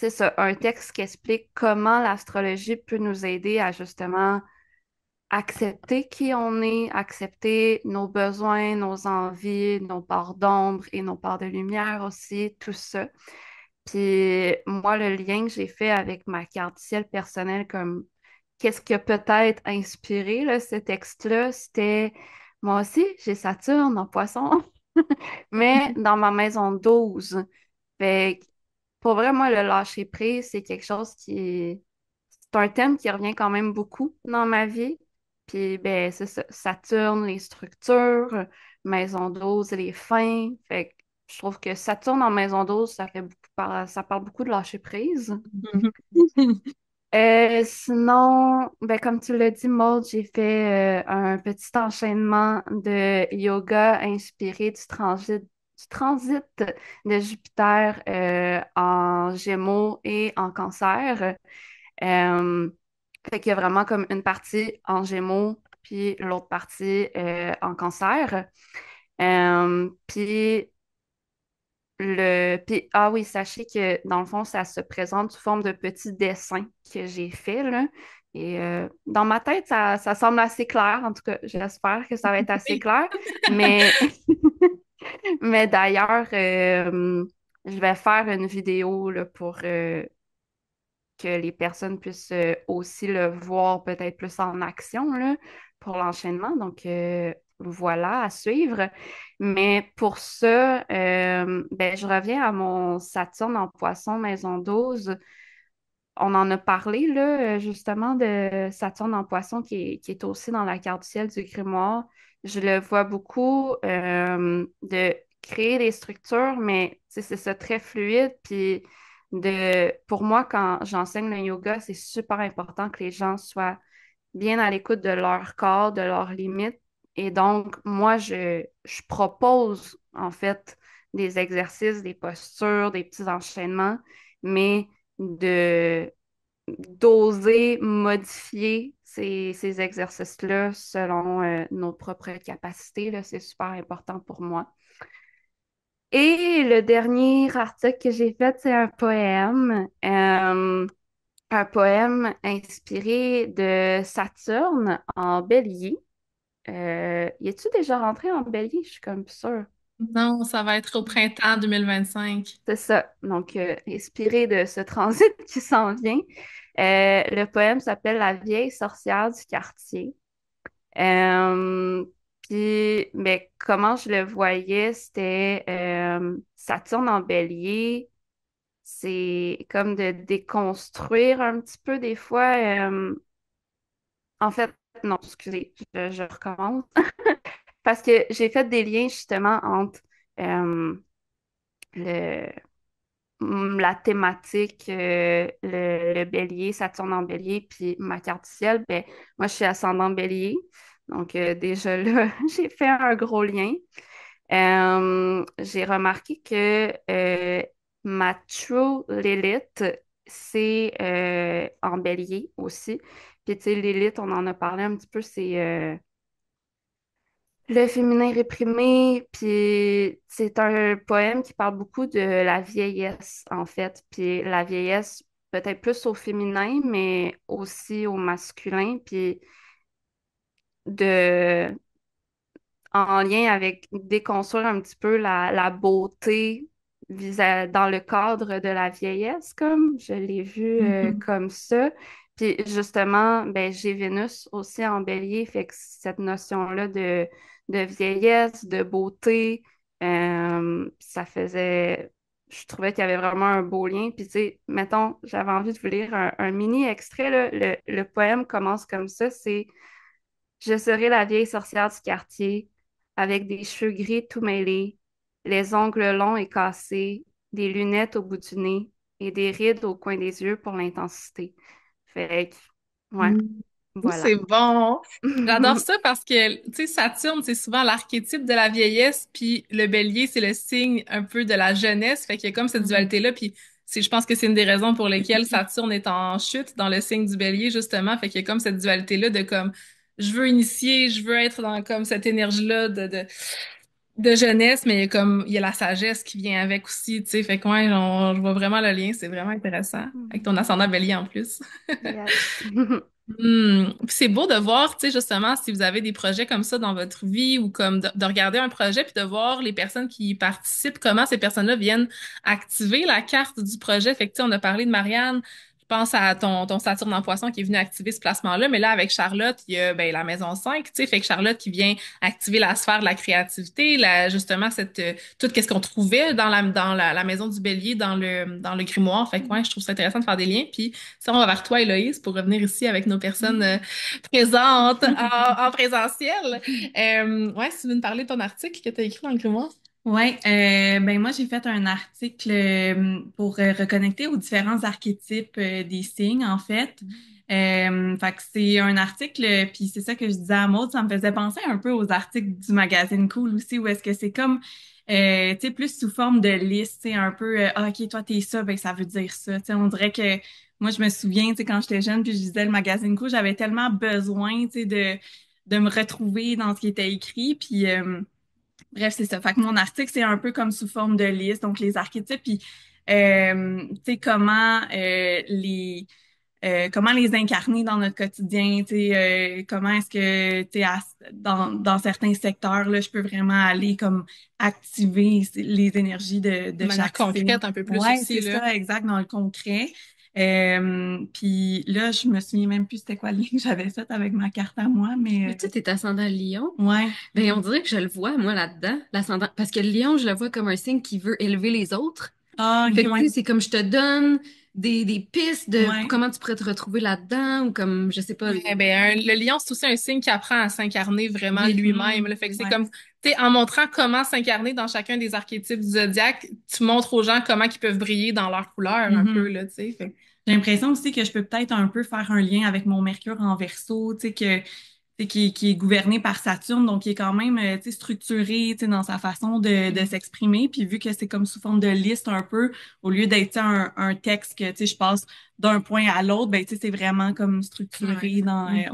c'est ça, un texte qui explique comment l'astrologie peut nous aider à justement accepter qui on est, accepter nos besoins, nos envies, nos parts d'ombre et nos parts de lumière aussi, tout ça. Puis moi, le lien que j'ai fait avec ma carte du ciel personnelle, comme qu'est-ce qui a peut-être inspiré là, ce texte-là, c'était moi aussi, j'ai Saturne en poisson, mais dans ma maison 12. Fait que, pour vrai, moi, le lâcher prise, c'est quelque chose c'est un thème qui revient quand même beaucoup dans ma vie. Puis, ben, c'est ça. Saturne, les structures, maison 12, les fins. Fait que je trouve que Saturne en maison 12, ça parle beaucoup de lâcher prise. Sinon, ben, comme tu l'as dit, Maud, j'ai fait un petit enchaînement de yoga inspiré du transit de Jupiter en Gémeaux et en Cancer. Euh, Fait qu'il y a vraiment comme une partie en Gémeaux, puis l'autre partie en Cancer. Puis ah oui, sachez que dans le fond, ça se présente sous forme de petits dessins que j'ai faits, là. Et dans ma tête, ça semble assez clair. En tout cas, j'espère que ça va être assez Oui. clair. Mais, mais d'ailleurs, je vais faire une vidéo là, pour que les personnes puissent aussi le voir peut-être plus en action là, pour l'enchaînement. Donc, voilà, à suivre. Mais pour ça, ben, je reviens à mon Saturne en Poisson, maison 12. On en a parlé, là, justement, de Saturne en Poisson qui est aussi dans la carte du ciel du grimoire. Je le vois beaucoup de créer des structures, mais tu sais, c'est ça, très fluide. Puis, pour moi, quand j'enseigne le yoga, c'est super important que les gens soient bien à l'écoute de leur corps, de leurs limites. Et donc, moi, je propose, en fait, des exercices, des postures, des petits enchaînements, mais de d'oser modifier ces exercices-là selon nos propres capacités, là, c'est super important pour moi. Et le dernier article que j'ai fait, c'est un poème inspiré de Saturne en Bélier. Y es-tu déjà rentré en Bélier? Je suis comme sûre. Non, ça va être au printemps 2025. C'est ça. Donc, inspiré de ce transit qui s'en vient. Le poème s'appelle La vieille sorcière du quartier. Euh, Puis, mais comment je le voyais, c'était Saturne en Bélier. C'est comme de déconstruire un petit peu des fois. En fait, non, excusez, je recommence. Parce que j'ai fait des liens justement entre euh, le, la thématique, le bélier, Saturne en bélier, puis ma carte du ciel. Ben, moi, je suis ascendant bélier. Donc, déjà là, j'ai fait un gros lien. J'ai remarqué que ma true Lilith, c'est en bélier aussi. Puis, tu sais, Lilith, on en a parlé un petit peu, c'est le féminin réprimé. Puis, c'est un poème qui parle beaucoup de la vieillesse, en fait. Puis, la vieillesse, peut-être plus au féminin, mais aussi au masculin. Puis, de en lien avec déconstruire un petit peu la beauté dans le cadre de la vieillesse, comme je l'ai vu Mhm. comme ça. Puis justement, ben, j'ai Vénus aussi en bélier, fait que cette notion-là de vieillesse, de beauté, ça faisait. Je trouvais qu'il y avait vraiment un beau lien. Puis, tu sais, mettons, j'avais envie de vous lire un mini extrait, là. Le poème commence comme ça, c'est je serai la vieille sorcière du quartier, avec des cheveux gris tout mêlés, les ongles longs et cassés, des lunettes au bout du nez et des rides au coin des yeux pour l'intensité. Fait que, ouais, C'est voilà. bon. J'adore ça parce que, tu sais, Saturne, c'est souvent l'archétype de la vieillesse, puis le bélier, c'est le signe un peu de la jeunesse. Fait qu'il y a comme cette Mhm. dualité-là, puis je pense que c'est une des raisons pour lesquelles Saturne est en chute dans le signe du bélier, justement. Fait qu'il y a comme cette dualité-là de comme, je veux initier, je veux être dans comme cette énergie-là de jeunesse, mais comme, il y a la sagesse qui vient avec aussi, tu sais. Fait que, ouais, je vois vraiment le lien, c'est vraiment intéressant. Avec ton ascendant bélier en plus. Yes. Puis c'est beau de voir, tu sais, justement, si vous avez des projets comme ça dans votre vie ou comme de regarder un projet puis de voir les personnes qui y participent, comment ces personnes-là viennent activer la carte du projet. Fait que, tu sais, on a parlé de Marianne. Je pense à ton Saturne en Poisson qui est venu activer ce placement-là. Mais là, avec Charlotte, il y a ben, la maison 5, tu sais. Fait que Charlotte qui vient activer la sphère de la créativité, justement, tout ce qu'on trouvait dans la maison du Bélier, dans le grimoire. Fait que, ouais, je trouve ça intéressant de faire des liens. Puis, ça, on va vers toi, Héloïse, pour revenir ici avec nos personnes présentes en présentiel. Ouais, si tu veux nous parler de ton article que tu as écrit dans le grimoire. Ouais, ben moi j'ai fait un article pour reconnecter aux différents archétypes des signes en fait. Fait que c'est un article, puis c'est ça que je disais à Maud, ça me faisait penser un peu aux articles du magazine Cool aussi, où est-ce que c'est comme, tu sais, plus sous forme de liste, c'est un peu, ah, ok, toi t'es ça, ben ça veut dire ça. Tu sais, on dirait que moi je me souviens, tu sais, quand j'étais jeune, puis je lisais le magazine Cool, j'avais tellement besoin, tu sais, de me retrouver dans ce qui était écrit, puis bref, c'est ça. Fait que mon article, c'est un peu comme sous forme de liste, donc les archétypes, puis tu sais, comment les incarner dans notre quotidien, tu sais, comment est-ce que, tu sais, dans certains secteurs, là, je peux vraiment aller comme activer les énergies De de manière chaque signe. concrète un peu plus Ouais, aussi, c'est là. ça, exact, dans le concret. Puis là, je me souviens même plus c'était quoi le lien que j'avais fait avec ma carte à moi, Mais mais tu sais, t'es ascendant Lion. ouais. Ben, on dirait que je le vois, moi, là-dedans, l'ascendant. Parce que le lion, je le vois comme un signe qui veut élever les autres. Ah, ok, Fait que, tu ouais. sais, c'est comme je te donne des pistes de Ouais. comment tu pourrais te retrouver là-dedans, ou comme, je sais pas. Ouais, ben, le lion, c'est aussi un signe qui apprend à s'incarner vraiment lui-même, Mhm. là. Fait que c'est Ouais. comme, tu sais, en montrant comment s'incarner dans chacun des archétypes du zodiaque, tu montres aux gens comment ils peuvent briller dans leur couleur un peu, Mhm. là, tu sais. J'ai l'impression aussi que je peux peut-être un peu faire un lien avec mon Mercure en Verseau, tu sais, qui est gouverné par Saturne, donc qui est quand même, tu sais, structuré, tu sais, dans sa façon de s'exprimer. Puis vu que c'est comme sous forme de liste un peu, au lieu d'être, tu sais, un texte que, tu sais, je passe d'un point à l'autre, ben, tu sais, c'est vraiment comme Ouais. structuré dans, ouais,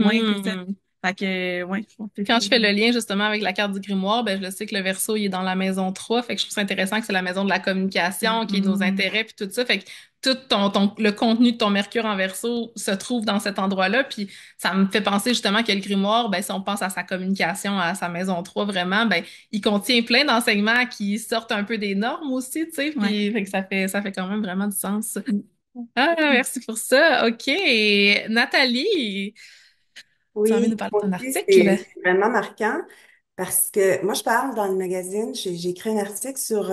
c'est ça. Mhm. Fait que, ouais, je pense que Quand je c'est... fais le lien justement avec la carte du grimoire, ben je le sais que le Verseau il est dans la maison 3, fait que je trouve ça intéressant que c'est la maison de la communication, qui est nos Mhm. intérêts puis tout ça, fait que tout le contenu de ton Mercure en Verseau se trouve dans cet endroit-là, puis ça me fait penser justement que le grimoire, ben si on pense à sa communication, à sa maison 3 vraiment, ben il contient plein d'enseignements qui sortent un peu des normes aussi, tu sais, Ouais. puis fait que ça fait quand même vraiment du sens. Ah, merci pour ça. OK. Nathalie, tu as envie de nous Oui, parler moi de ton aussi, article? c'est vraiment marquant parce que moi, je parle dans le magazine, j'ai écrit un article sur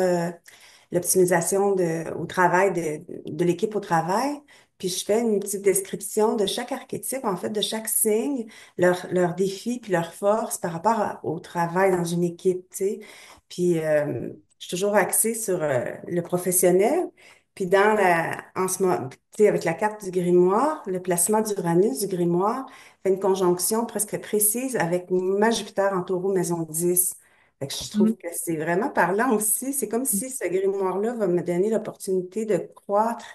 l'optimisation au travail de l'équipe au travail. Puis je fais une petite description de chaque archétype, en fait, de chaque signe, leurs défis puis leurs forces par rapport au travail dans une équipe, tu sais. Puis je suis toujours axée sur le professionnel. Puis en ce moment, tu sais, avec la carte du grimoire, le placement d'Uranus du grimoire fait une conjonction presque précise avec ma Jupiter en taureau maison 10. Fait que je trouve que c'est vraiment parlant aussi. C'est comme si ce grimoire-là va me donner l'opportunité de croître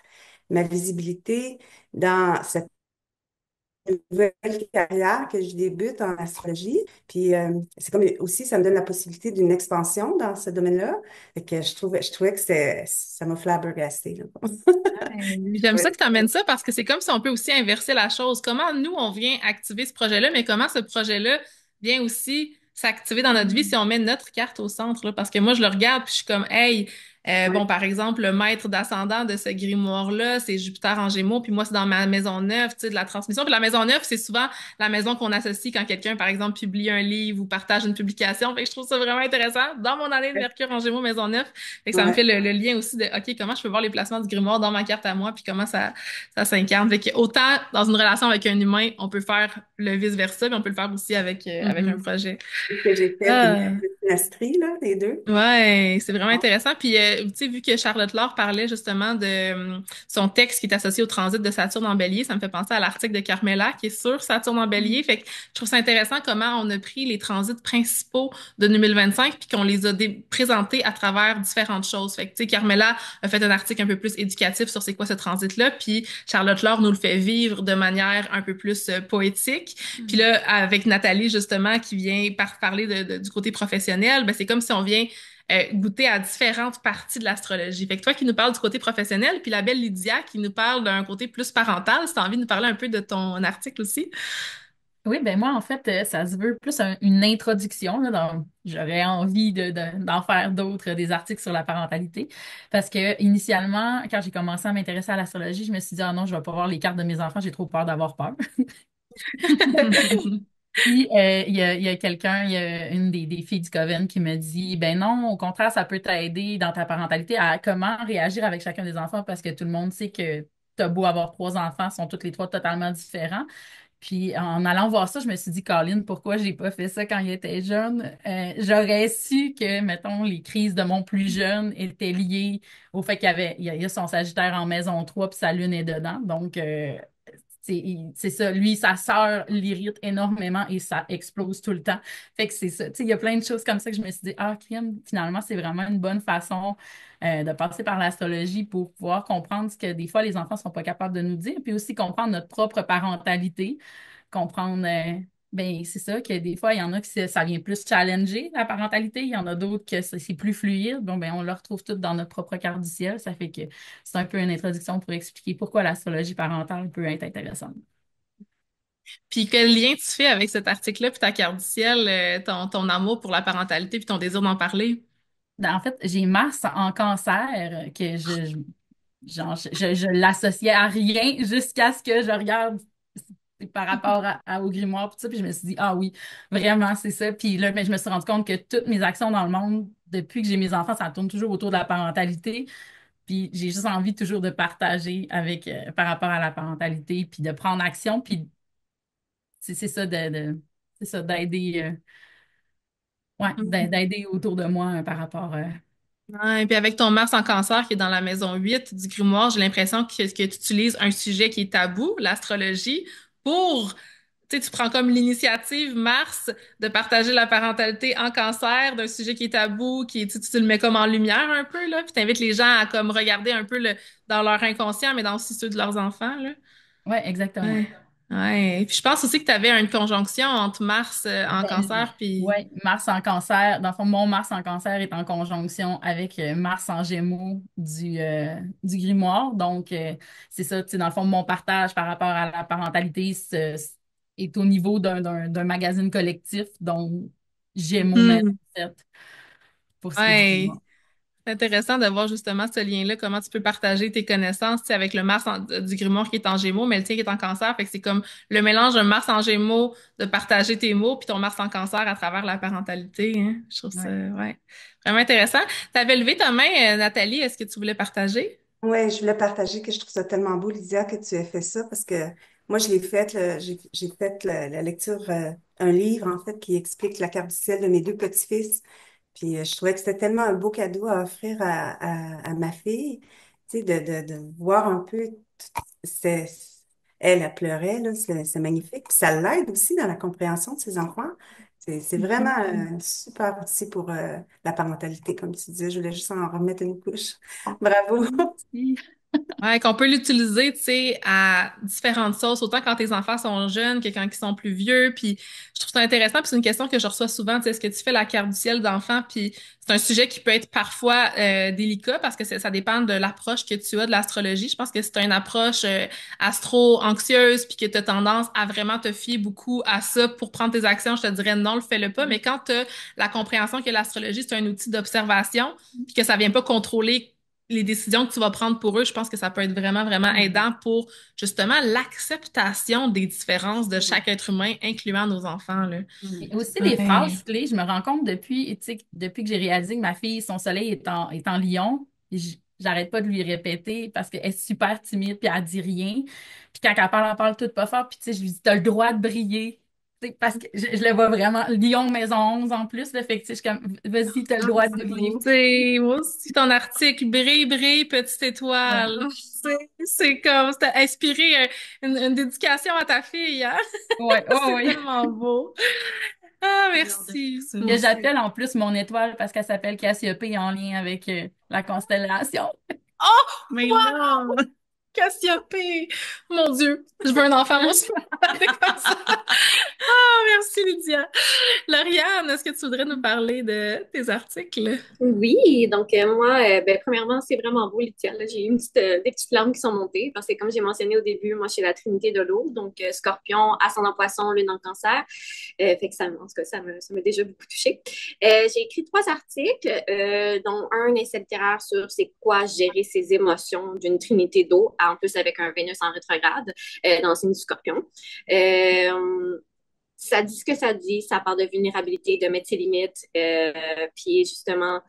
ma visibilité dans cette nouvelle carrière que je débute en astrologie. Puis c'est comme aussi, ça me donne la possibilité d'une expansion dans ce domaine-là. Fait que je trouvais que ça m'a flabbergasté, là. J'aime ça Ouais. que tu amènes ça parce que c'est comme si on peut aussi inverser la chose. Comment nous, on vient activer ce projet-là, mais comment ce projet-là vient aussi s'activer dans notre vie si on met notre carte au centre, là. Parce que moi, je le regarde puis je suis comme, hey, Ouais. bon, par exemple, le maître d'ascendant de ce grimoire-là, c'est Jupiter en Gémeaux, puis moi, c'est dans ma maison 9, tu sais, de la transmission. Puis la maison 9, c'est souvent la maison qu'on associe quand quelqu'un, par exemple, publie un livre ou partage une publication. Fait que je trouve ça vraiment intéressant. Dans mon année de Mercure en Gémeaux, maison 9, fait que ça me fait Ouais. le lien aussi de, OK, comment je peux voir les placements du grimoire dans ma carte à moi, puis comment ça s'incarne. Fait que autant dans une relation avec un humain, on peut faire le vice-versa, mais on peut le faire aussi avec un Mhm. projet. C'est ce que j'ai fait, puis Ah. une synastrie, là, les deux. Ouais, c'est vraiment intéressant. Puis, tu sais, vu que Charlotte Laure parlait justement de son texte qui est associé au transit de Saturne en Bélier, ça me fait penser à l'article de Carmela qui est sur Saturne en Bélier. Fait que je trouve ça intéressant comment on a pris les transits principaux de 2025 puis qu'on les a présentés à travers différentes choses. Fait que, tu sais, Carmela a fait un article un peu plus éducatif sur c'est quoi ce transit-là, puis Charlotte Laure nous le fait vivre de manière un peu plus poétique. Puis là, avec Nathalie, justement, qui vient parler du côté professionnel, ben, c'est comme si on vient goûter à différentes parties de l'astrologie. Fait que toi qui nous parles du côté professionnel, puis la belle Lydia qui nous parle d'un côté plus parental, si tu as envie de nous parler un peu de ton article aussi. Oui, ben moi, en fait, ça se veut plus une introduction. Là, j'aurais envie d'en faire d'autres, des articles sur la parentalité. Parce que initialement, quand j'ai commencé à m'intéresser à l'astrologie, je me suis dit, ah non, je vais pas voir les cartes de mes enfants, j'ai trop peur d'avoir peur. Puis, il y a quelqu'un, il y a une des filles du Coven qui me dit, ben non, au contraire, ça peut t'aider dans ta parentalité à comment réagir avec chacun des enfants parce que tout le monde sait que t'as beau avoir trois enfants, ils sont tous les trois totalement différents. Puis en allant voir ça, je me suis dit, Colin, pourquoi j'ai pas fait ça quand il était jeune? J'aurais su que, mettons, les crises de mon plus jeune étaient liées au fait qu'il y a son Sagittaire en maison 3 puis sa lune est dedans. Donc, c'est ça. Lui, sa sœur l'irrite énormément et ça explose tout le temps. Fait que c'est ça. Tu sais, il y a plein de choses comme ça que je me suis dit, ah, crime, finalement, c'est vraiment une bonne façon de passer par l'astrologie pour pouvoir comprendre ce que des fois les enfants sont pas capables de nous dire, puis aussi comprendre notre propre parentalité, comprendre, ben, c'est ça, que des fois, il y en a qui ça vient plus challenger la parentalité, il y en a d'autres que c'est plus fluide. Bon, ben, on le retrouve tout dans notre propre carte du ciel. Ça fait que c'est un peu une introduction pour expliquer pourquoi l'astrologie parentale peut être intéressante. Puis quel lien tu fais avec cet article-là, puis ta carte du ciel, ton amour pour la parentalité, puis ton désir d'en parler? Ben, en fait, j'ai Mars en cancer que genre, je l'associais à rien jusqu'à ce que je regarde par rapport au grimoire, puis tout ça, puis je me suis dit, ah oui, vraiment, c'est ça. Puis là, ben, je me suis rendu compte que toutes mes actions dans le monde, depuis que j'ai mes enfants, ça tourne toujours autour de la parentalité. Puis j'ai juste envie toujours de partager avec, par rapport à la parentalité, puis de prendre action, puis c'est ça, c'est ça, d'aider, ouais, d'aider autour de moi par rapport. Ouais, et puis avec ton Mars en cancer qui est dans la maison 8 du grimoire, j'ai l'impression que tu utilises un sujet qui est tabou, l'astrologie, pour, tu sais, tu prends comme l'initiative Mars de partager la parentalité en cancer d'un sujet qui est tabou, tu le mets comme en lumière un peu, là, puis t'invites les gens à comme regarder un peu dans leur inconscient, mais dans aussi ceux de leurs enfants, là. Ouais, exactement. Ouais. Ouais. Puis je pense aussi que tu avais une conjonction entre Mars en Ben, cancer, puis... ouais, Mars en cancer. Dans le fond, mon Mars en cancer est en conjonction avec Mars en Gémeaux du grimoire. Donc, c'est ça, tu sais, dans le fond, mon partage par rapport à la parentalité est au niveau d'un magazine collectif, donc Gémeaux Maison Mhm. 7 pour ce qui est du Ouais. grimoire. C'est intéressant de voir justement ce lien-là, comment tu peux partager tes connaissances, tu sais, avec le Mars du Grimoire qui est en Gémeaux, mais le tien qui est en Cancer. Fait que c'est comme le mélange d'un Mars en Gémeaux, de partager tes mots, puis ton Mars en Cancer à travers la parentalité, hein. Je trouve ça, Ouais. ouais, vraiment intéressant. T'avais levé ta main, Nathalie, est-ce que tu voulais partager? Ouais, je voulais partager que je trouve ça tellement beau, Lydia, que tu aies fait ça parce que moi, je l'ai fait, j'ai fait la lecture, un livre, en fait, qui explique la carte du ciel de mes deux petits-fils. Puis je trouvais que c'était tellement un beau cadeau à offrir à ma fille, tu sais, de voir un peu, c'est, elle pleurait, là, c'est magnifique. Puis ça l'aide aussi dans la compréhension de ses enfants. C'est vraiment un super outil pour la parentalité, comme tu disais. Je voulais juste en remettre une couche. Bravo. Merci. Ouais, qu'on peut l'utiliser, tu sais, à différentes sauces, autant quand tes enfants sont jeunes que quand ils sont plus vieux. Puis je trouve ça intéressant, puis c'est une question que je reçois souvent, tu sais, est-ce que tu fais la carte du ciel d'enfant? Puis c'est un sujet qui peut être parfois délicat parce que ça dépend de l'approche que tu as de l'astrologie. Je pense que c'est une approche astro-anxieuse puis que tu as tendance à vraiment te fier beaucoup à ça pour prendre tes actions, je te dirais non, le fais-le pas. Mais quand tu as la compréhension que l'astrologie, c'est un outil d'observation puis que ça vient pas contrôler les décisions que tu vas prendre pour eux, je pense que ça peut être vraiment, vraiment aidant pour justement l'acceptation des différences de chaque être humain, incluant nos enfants, là. Et aussi des Ouais. phrases clés, je me rends compte depuis, tu sais, depuis que j'ai réalisé que ma fille, son soleil est en lion, et j'arrête pas de lui répéter parce qu'elle est super timide, puis elle dit rien. Puis quand elle parle toute pas fort, puis tu sais, je lui dis, t'as le droit de briller. Tu sais, parce que je le vois vraiment, Lion maison 11 en plus, là, fait que tu sais, je suis comme, vas-y, t'as le droit de C'est briller. beau. C'est moi aussi ton article brille brille petite Ouais, étoile. C'est comme c'était inspiré une dédication à ta fille hein? ouais, ouais, C'est ouais. tellement beau. Ah J'ai hâte de merci. faire ça. Que j'appelle en plus mon étoile parce qu'elle s'appelle Cassiopée en lien avec la constellation. Oh Mais wow là, Cassiopée. Mon Dieu, je veux un enfant moi aussi. C'est comme ça. Ah merci Lydia. Lauriane, est-ce que tu voudrais nous parler de tes articles? Oui, donc moi, ben, premièrement, c'est vraiment beau, Lydia. Là, j'ai eu des petites larmes qui sont montées parce que, comme j'ai mentionné au début, moi, je suis la Trinité de l'eau, donc Scorpion, ascendant Poisson, Lune en Cancer. Fait que ça, en tout cas, ça m'a déjà beaucoup touchée. J'ai écrit 3 articles, dont un essai littéraire sur c'est quoi gérer ses émotions d'une Trinité d'eau, en plus avec un Vénus en rétrograde dans le signe du Scorpion. Ça dit ce que ça dit, ça parle de vulnérabilité, de mettre ses limites, puis justement,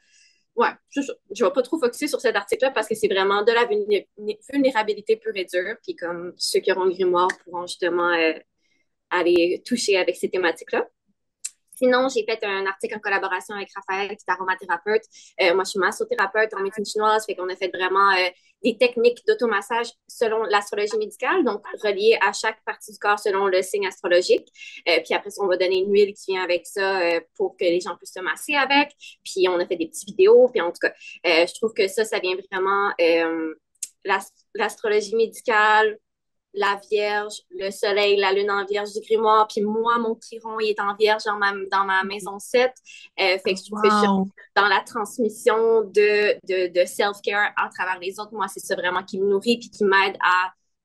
ouais, je vais pas trop focuser sur cet article-là parce que c'est vraiment de la vulnérabilité pure et dure, puis comme ceux qui auront le grimoire pourront justement aller toucher avec ces thématiques-là. Sinon, j'ai fait un article en collaboration avec Raphaël, qui est aromathérapeute. Moi, je suis massothérapeute en médecine chinoise, fait qu'on a fait vraiment des techniques d'automassage selon l'astrologie médicale, donc reliées à chaque partie du corps selon le signe astrologique. Puis après ça, on va donner une huile qui vient avec ça pour que les gens puissent se masser avec. Puis on a fait des petites vidéos. Puis en tout cas, je trouve que ça vient vraiment l'astrologie médicale, la Vierge, le Soleil, la Lune en Vierge du grimoire, puis moi, mon Chiron, il est en Vierge dans ma maison 7. Fait que je trouve que je suis wow. dans la transmission de self-care à travers les autres. Moi, c'est ça vraiment qui me nourrit puis qui m'aide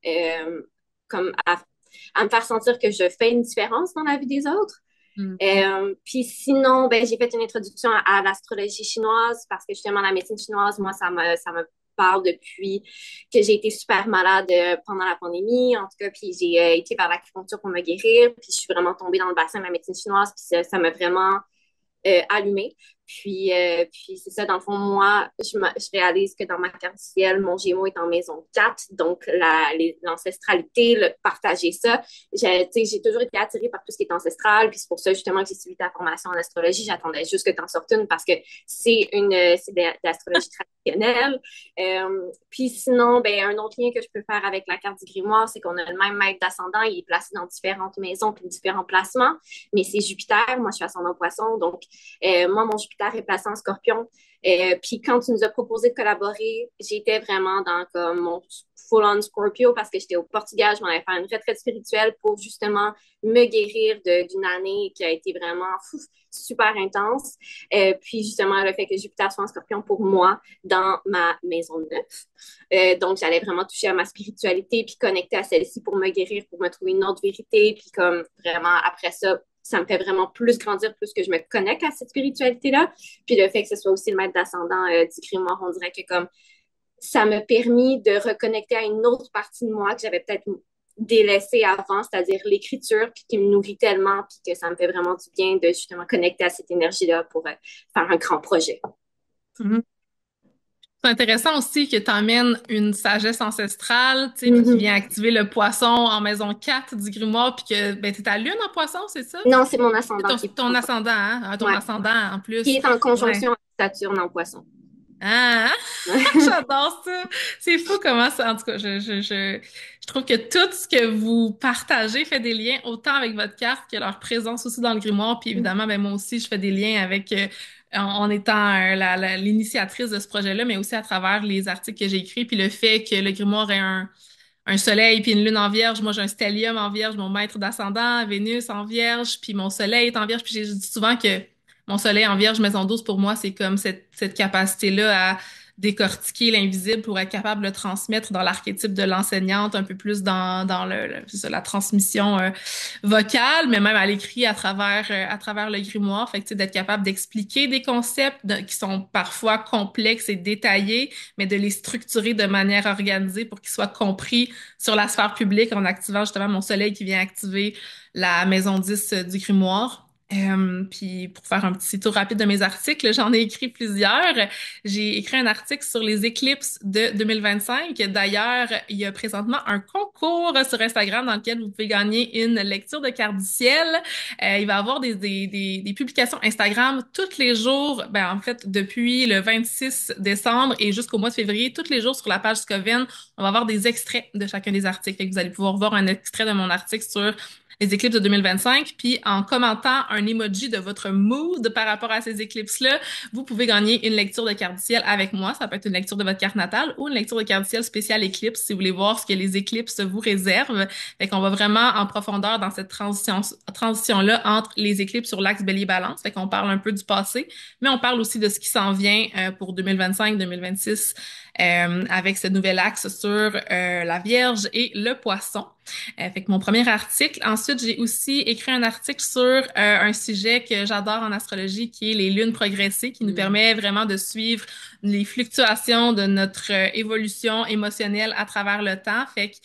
euh, comme à me faire sentir que je fais une différence dans la vie des autres. Mm. Puis sinon, ben, j'ai fait une introduction à l'astrologie chinoise parce que justement, la médecine chinoise, moi, ça me parle depuis que j'ai été super malade pendant la pandémie. En tout cas, puis j'ai été vers l'acupuncture pour me guérir. Puis je suis vraiment tombée dans le bassin de la médecine chinoise. Puis ça m'a vraiment allumée. Puis c'est ça, dans le fond, moi, je réalise que dans ma carte du ciel, mon Gémeaux est en maison 4, donc l'ancestralité, partager ça. J'ai toujours été attirée par tout ce qui est ancestral, puis c'est pour ça justement que j'ai suivi ta formation en astrologie. J'attendais juste que tu en sortes une parce que c'est de l'astrologie traditionnelle. Puis sinon, ben, un autre lien que je peux faire avec la carte du grimoire, c'est qu'on a le même maître d'ascendant, il est placé dans différentes maisons puis différents placements, mais c'est Jupiter, moi je suis ascendant poisson, donc moi, mon Jupiter est placé en Scorpion. Puis quand tu nous as proposé de collaborer, j'étais vraiment dans comme mon full-on Scorpio parce que j'étais au Portugal, je m'en allais faire une retraite spirituelle pour justement me guérir d'une année qui a été vraiment super intense. Puis justement, le fait que Jupiter soit en Scorpion pour moi dans ma maison 9. Donc, j'allais vraiment toucher à ma spiritualité puis connecter à celle-ci pour me guérir, pour me trouver une autre vérité. Puis comme vraiment, après ça me fait vraiment plus grandir, plus que je me connecte à cette spiritualité-là. Puis le fait que ce soit aussi le maître d'ascendant du grimoire, on dirait que comme ça m'a permis de reconnecter à une autre partie de moi que j'avais peut-être délaissée avant, c'est-à-dire l'écriture, puis qui me nourrit tellement, puis que ça me fait vraiment du bien de justement connecter à cette énergie-là pour faire un grand projet. Mhm. C'est intéressant aussi que tu emmènes une sagesse ancestrale, tu sais, puis qui Mhm. vient activer le poisson en maison 4 du grimoire, puis que ben, t'es ta lune en poisson, c'est ça? Non, c'est mon C'est ascendant ton, qui est ton en poisson. ascendant, hein? Ah, ton Ouais. ascendant en Qui plus. est en Ouais. conjonction avec Saturne en poisson. Ah, j'adore ça. C'est fou comment ça. En tout cas, je trouve que tout ce que vous partagez fait des liens autant avec votre carte que leur présence aussi dans le grimoire. Puis évidemment, ben moi aussi, je fais des liens avec en étant l'initiatrice de ce projet-là, mais aussi à travers les articles que j'ai écrits, puis le fait que le grimoire ait un soleil puis une lune en vierge. Moi, j'ai un stellium en vierge, mon maître d'ascendant, Vénus en vierge, puis mon soleil est en vierge. Puis j'ai dit souvent que mon soleil en vierge, maison 12, pour moi, c'est comme cette capacité-là à décortiquer l'invisible pour être capable de le transmettre dans l'archétype de l'enseignante, un peu plus dans c'est ça, la transmission vocale, mais même à l'écrit à travers le grimoire. Fait que, tu sais, d'être capable d'expliquer des concepts qui sont parfois complexes et détaillés, mais de les structurer de manière organisée pour qu'ils soient compris sur la sphère publique en activant justement mon soleil qui vient activer la maison 10 du grimoire. Puis pour faire un petit tour rapide de mes articles, j'en ai écrit plusieurs. J'ai écrit un article sur les éclipses de 2025. D'ailleurs, il y a présentement un concours sur Instagram dans lequel vous pouvez gagner une lecture de carte du ciel. Il va y avoir des publications Instagram tous les jours, ben en fait depuis le 26 décembre et jusqu'au mois de février, tous les jours sur la page Scoven, on va avoir des extraits de chacun des articles. Fait que vous allez pouvoir voir un extrait de mon article sur les éclipses de 2025, puis en commentant un emoji de votre mood par rapport à ces éclipses-là, vous pouvez gagner une lecture de carte du ciel avec moi. Ça peut être une lecture de votre carte natale ou une lecture de carte du ciel spéciale éclipse si vous voulez voir ce que les éclipses vous réservent. Fait qu'on va vraiment en profondeur dans cette transition-là entre les éclipses sur l'axe Bélier-Balance. Fait qu'on parle un peu du passé, mais on parle aussi de ce qui s'en vient pour 2025-2026 avec ce nouvel axe sur la Vierge et le Poisson. Fait que mon premier article. Ensuite, j'ai aussi écrit un article sur un sujet que j'adore en astrologie, qui est les lunes progressées, qui nous permet vraiment de suivre les fluctuations de notre évolution émotionnelle à travers le temps. Fait que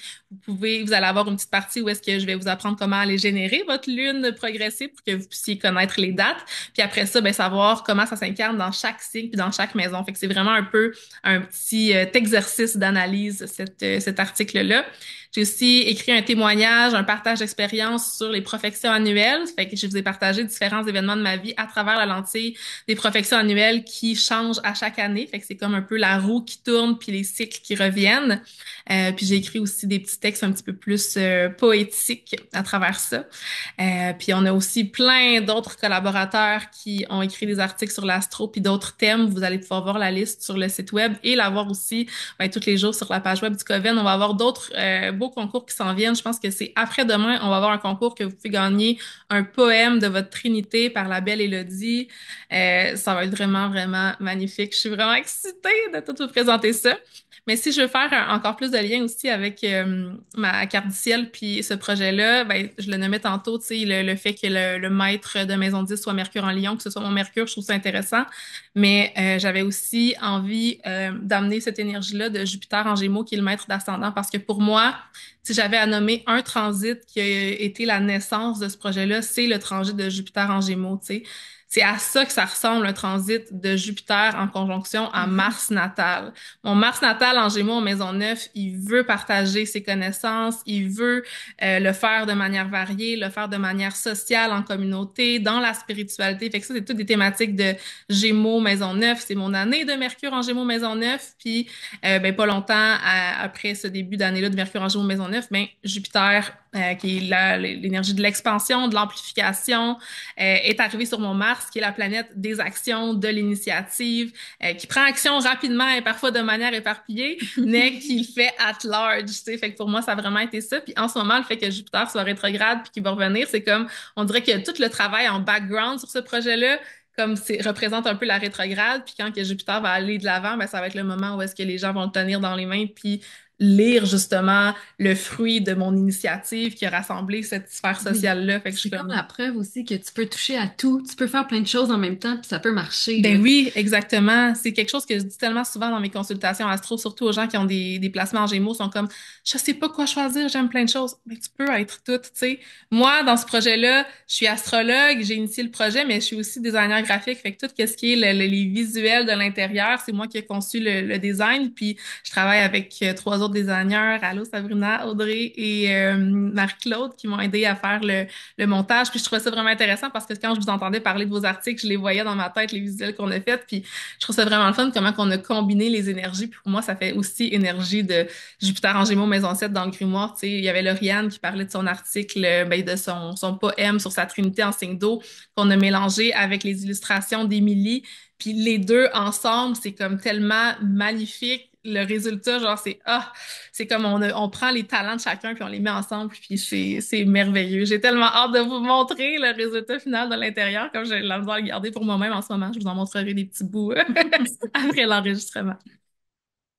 vous allez avoir une petite partie où est-ce que je vais vous apprendre comment aller générer votre lune progressée pour que vous puissiez connaître les dates. Puis après ça, ben, savoir comment ça s'incarne dans chaque signe puis dans chaque maison. Fait que c'est vraiment un peu un petit exercice d'analyse, cet article-là. J'ai aussi écrit un témoignage, un partage d'expérience sur les profections annuelles. Fait que je vous ai partagé différents événements de ma vie à travers la lentille des profections annuelles qui changent à chaque année. Fait que c'est comme un peu la roue qui tourne puis les cycles qui reviennent. Puis j'ai écrit aussi des petits textes un petit peu plus poétiques à travers ça. Puis on a aussi plein d'autres collaborateurs qui ont écrit des articles sur l'astro puis d'autres thèmes. Vous allez pouvoir voir la liste sur le site web et la voir aussi tous les jours sur la page web du Coven. On va avoir d'autres beaux concours qui s'en viennent. Je pense que c'est après-demain, on va avoir un concours que vous pouvez gagner un poème de votre Trinité par la belle Élodie. Ça va être vraiment, vraiment magnifique. Je suis vraiment excitée de tout vous présenter ça. Mais si je veux faire encore plus de liens aussi avec ma carte du ciel puis ce projet-là, ben, je le nommais tantôt, tu sais, le fait que le maître de Maison 10 soit Mercure en Lion, que ce soit mon Mercure, je trouve ça intéressant. Mais j'avais aussi envie d'amener cette énergie-là de Jupiter en Gémeaux, qui est le maître d'ascendant, parce que pour moi, si j'avais à nommer un transit qui a été la naissance de ce projet-là, c'est le transit de Jupiter en Gémeaux, tu sais. C'est à ça que ça ressemble, un transit de Jupiter en conjonction à Mars natal. Mon Mars natal en Gémeaux en maison 9, il veut partager ses connaissances, il veut le faire de manière variée, le faire de manière sociale, en communauté, dans la spiritualité. Fait que ça, c'est toutes des thématiques de Gémeaux maison 9. C'est mon année de Mercure en Gémeaux maison 9. Puis, ben, pas longtemps après ce début d'année-là de Mercure en Gémeaux maison 9, ben, Jupiter, qui est l'énergie de l'expansion, de l'amplification, est arrivé sur mon Mars, qui est la planète des actions, de l'initiative, qui prend action rapidement et parfois de manière éparpillée, mais qui le fait at large, tu sais. Fait que pour moi, ça a vraiment été ça. Puis en ce moment, le fait que Jupiter soit rétrograde puis qu'il va revenir, c'est comme, on dirait que tout le travail en background sur ce projet-là, comme c'est représente un peu la rétrograde, puis quand que Jupiter va aller de l'avant, ben ça va être le moment où est-ce que les gens vont le tenir dans les mains puis lire justement le fruit de mon initiative qui a rassemblé cette sphère Oui. sociale-là. Fait que je C'est suis comme comme, la preuve aussi que tu peux toucher à tout, tu peux faire plein de choses en même temps, puis ça peut marcher, là. ben oui, exactement. C'est quelque chose que je dis tellement souvent dans mes consultations astro, surtout aux gens qui ont des placements en Gémeaux, sont comme, je sais pas quoi choisir, j'aime plein de choses. Mais tu peux être toute, tu sais. Moi, dans ce projet-là, je suis astrologue, j'ai initié le projet, mais je suis aussi designer graphique. Fait que tout ce qui est les visuels de l'intérieur, c'est moi qui ai conçu le design. Puis je travaille avec trois autres designers, allô Sabrina, Audrey et Marie-Claude, qui m'ont aidé à faire le montage. Puis je trouvais ça vraiment intéressant parce que quand je vous entendais parler de vos articles, je les voyais dans ma tête, les visuels qu'on a fait. Puis je trouve ça vraiment le fun comment on a combiné les énergies. Puis pour moi, ça fait aussi énergie de Jupiter en Gémeaux, maison 7 dans le grimoire. Tu sais, il y avait Lauriane qui parlait de son article, ben, de son poème sur sa trinité en signe d'eau qu'on a mélangé avec les illustrations d'Émilie. Puis les deux ensemble, c'est comme tellement magnifique. Le résultat, genre, c'est comme on prend les talents de chacun puis on les met ensemble puis c'est merveilleux. J'ai tellement hâte de vous montrer le résultat final de l'intérieur comme j'ai la misère à le garder pour moi-même en ce moment. Je vous en montrerai des petits bouts après l'enregistrement.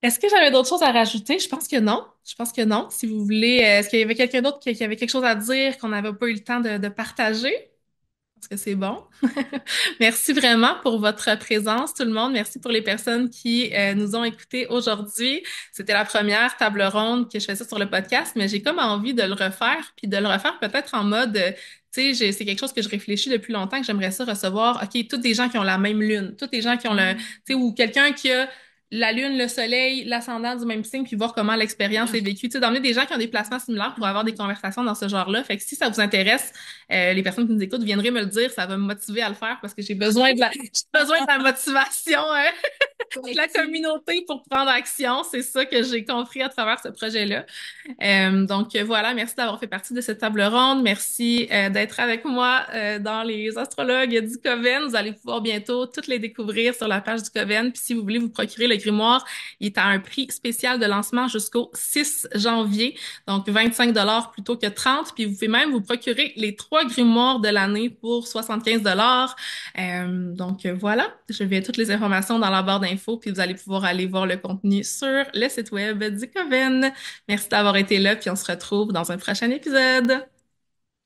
Est-ce que j'avais d'autres choses à rajouter? Je pense que non. Je pense que non. Si vous voulez, est-ce qu'il y avait quelqu'un d'autre qui avait quelque chose à dire qu'on n'avait pas eu le temps de partager? Est-ce que c'est bon? Merci vraiment pour votre présence, tout le monde. Merci pour les personnes qui nous ont écoutés aujourd'hui. C'était la première table ronde que je faisais sur le podcast, mais j'ai comme envie de le refaire, puis de le refaire peut-être en mode, tu sais, c'est quelque chose que je réfléchis depuis longtemps, que j'aimerais ça recevoir. OK, toutes des gens qui ont la même lune, toutes des gens qui ont tu sais, ou quelqu'un qui a la lune, le soleil, l'ascendant du même signe, puis voir comment l'expérience est vécue. Tu sais, d'emmener des gens qui ont des placements similaires pour avoir des conversations dans ce genre-là. Fait que si ça vous intéresse, les personnes qui nous écoutent viendraient me le dire, ça va me motiver à le faire parce que j'ai besoin de la motivation, de la communauté pour prendre action. C'est ça que j'ai compris à travers ce projet-là. Donc voilà, merci d'avoir fait partie de cette table ronde. Merci d'être avec moi dans les astrologues du Coven. Vous allez pouvoir bientôt toutes les découvrir sur la page du Coven. Puis si vous voulez vous procurer le grimoire, il est à un prix spécial de lancement jusqu'au 6 janvier. Donc 25 $ plutôt que 30. Puis vous pouvez même vous procurer les 3 grimoires de l'année pour 75 $. Donc voilà, je mets toutes les informations dans la barre d'infos. Puis vous allez pouvoir aller voir le contenu sur le site web du Coven. Merci d'avoir été là, puis on se retrouve dans un prochain épisode.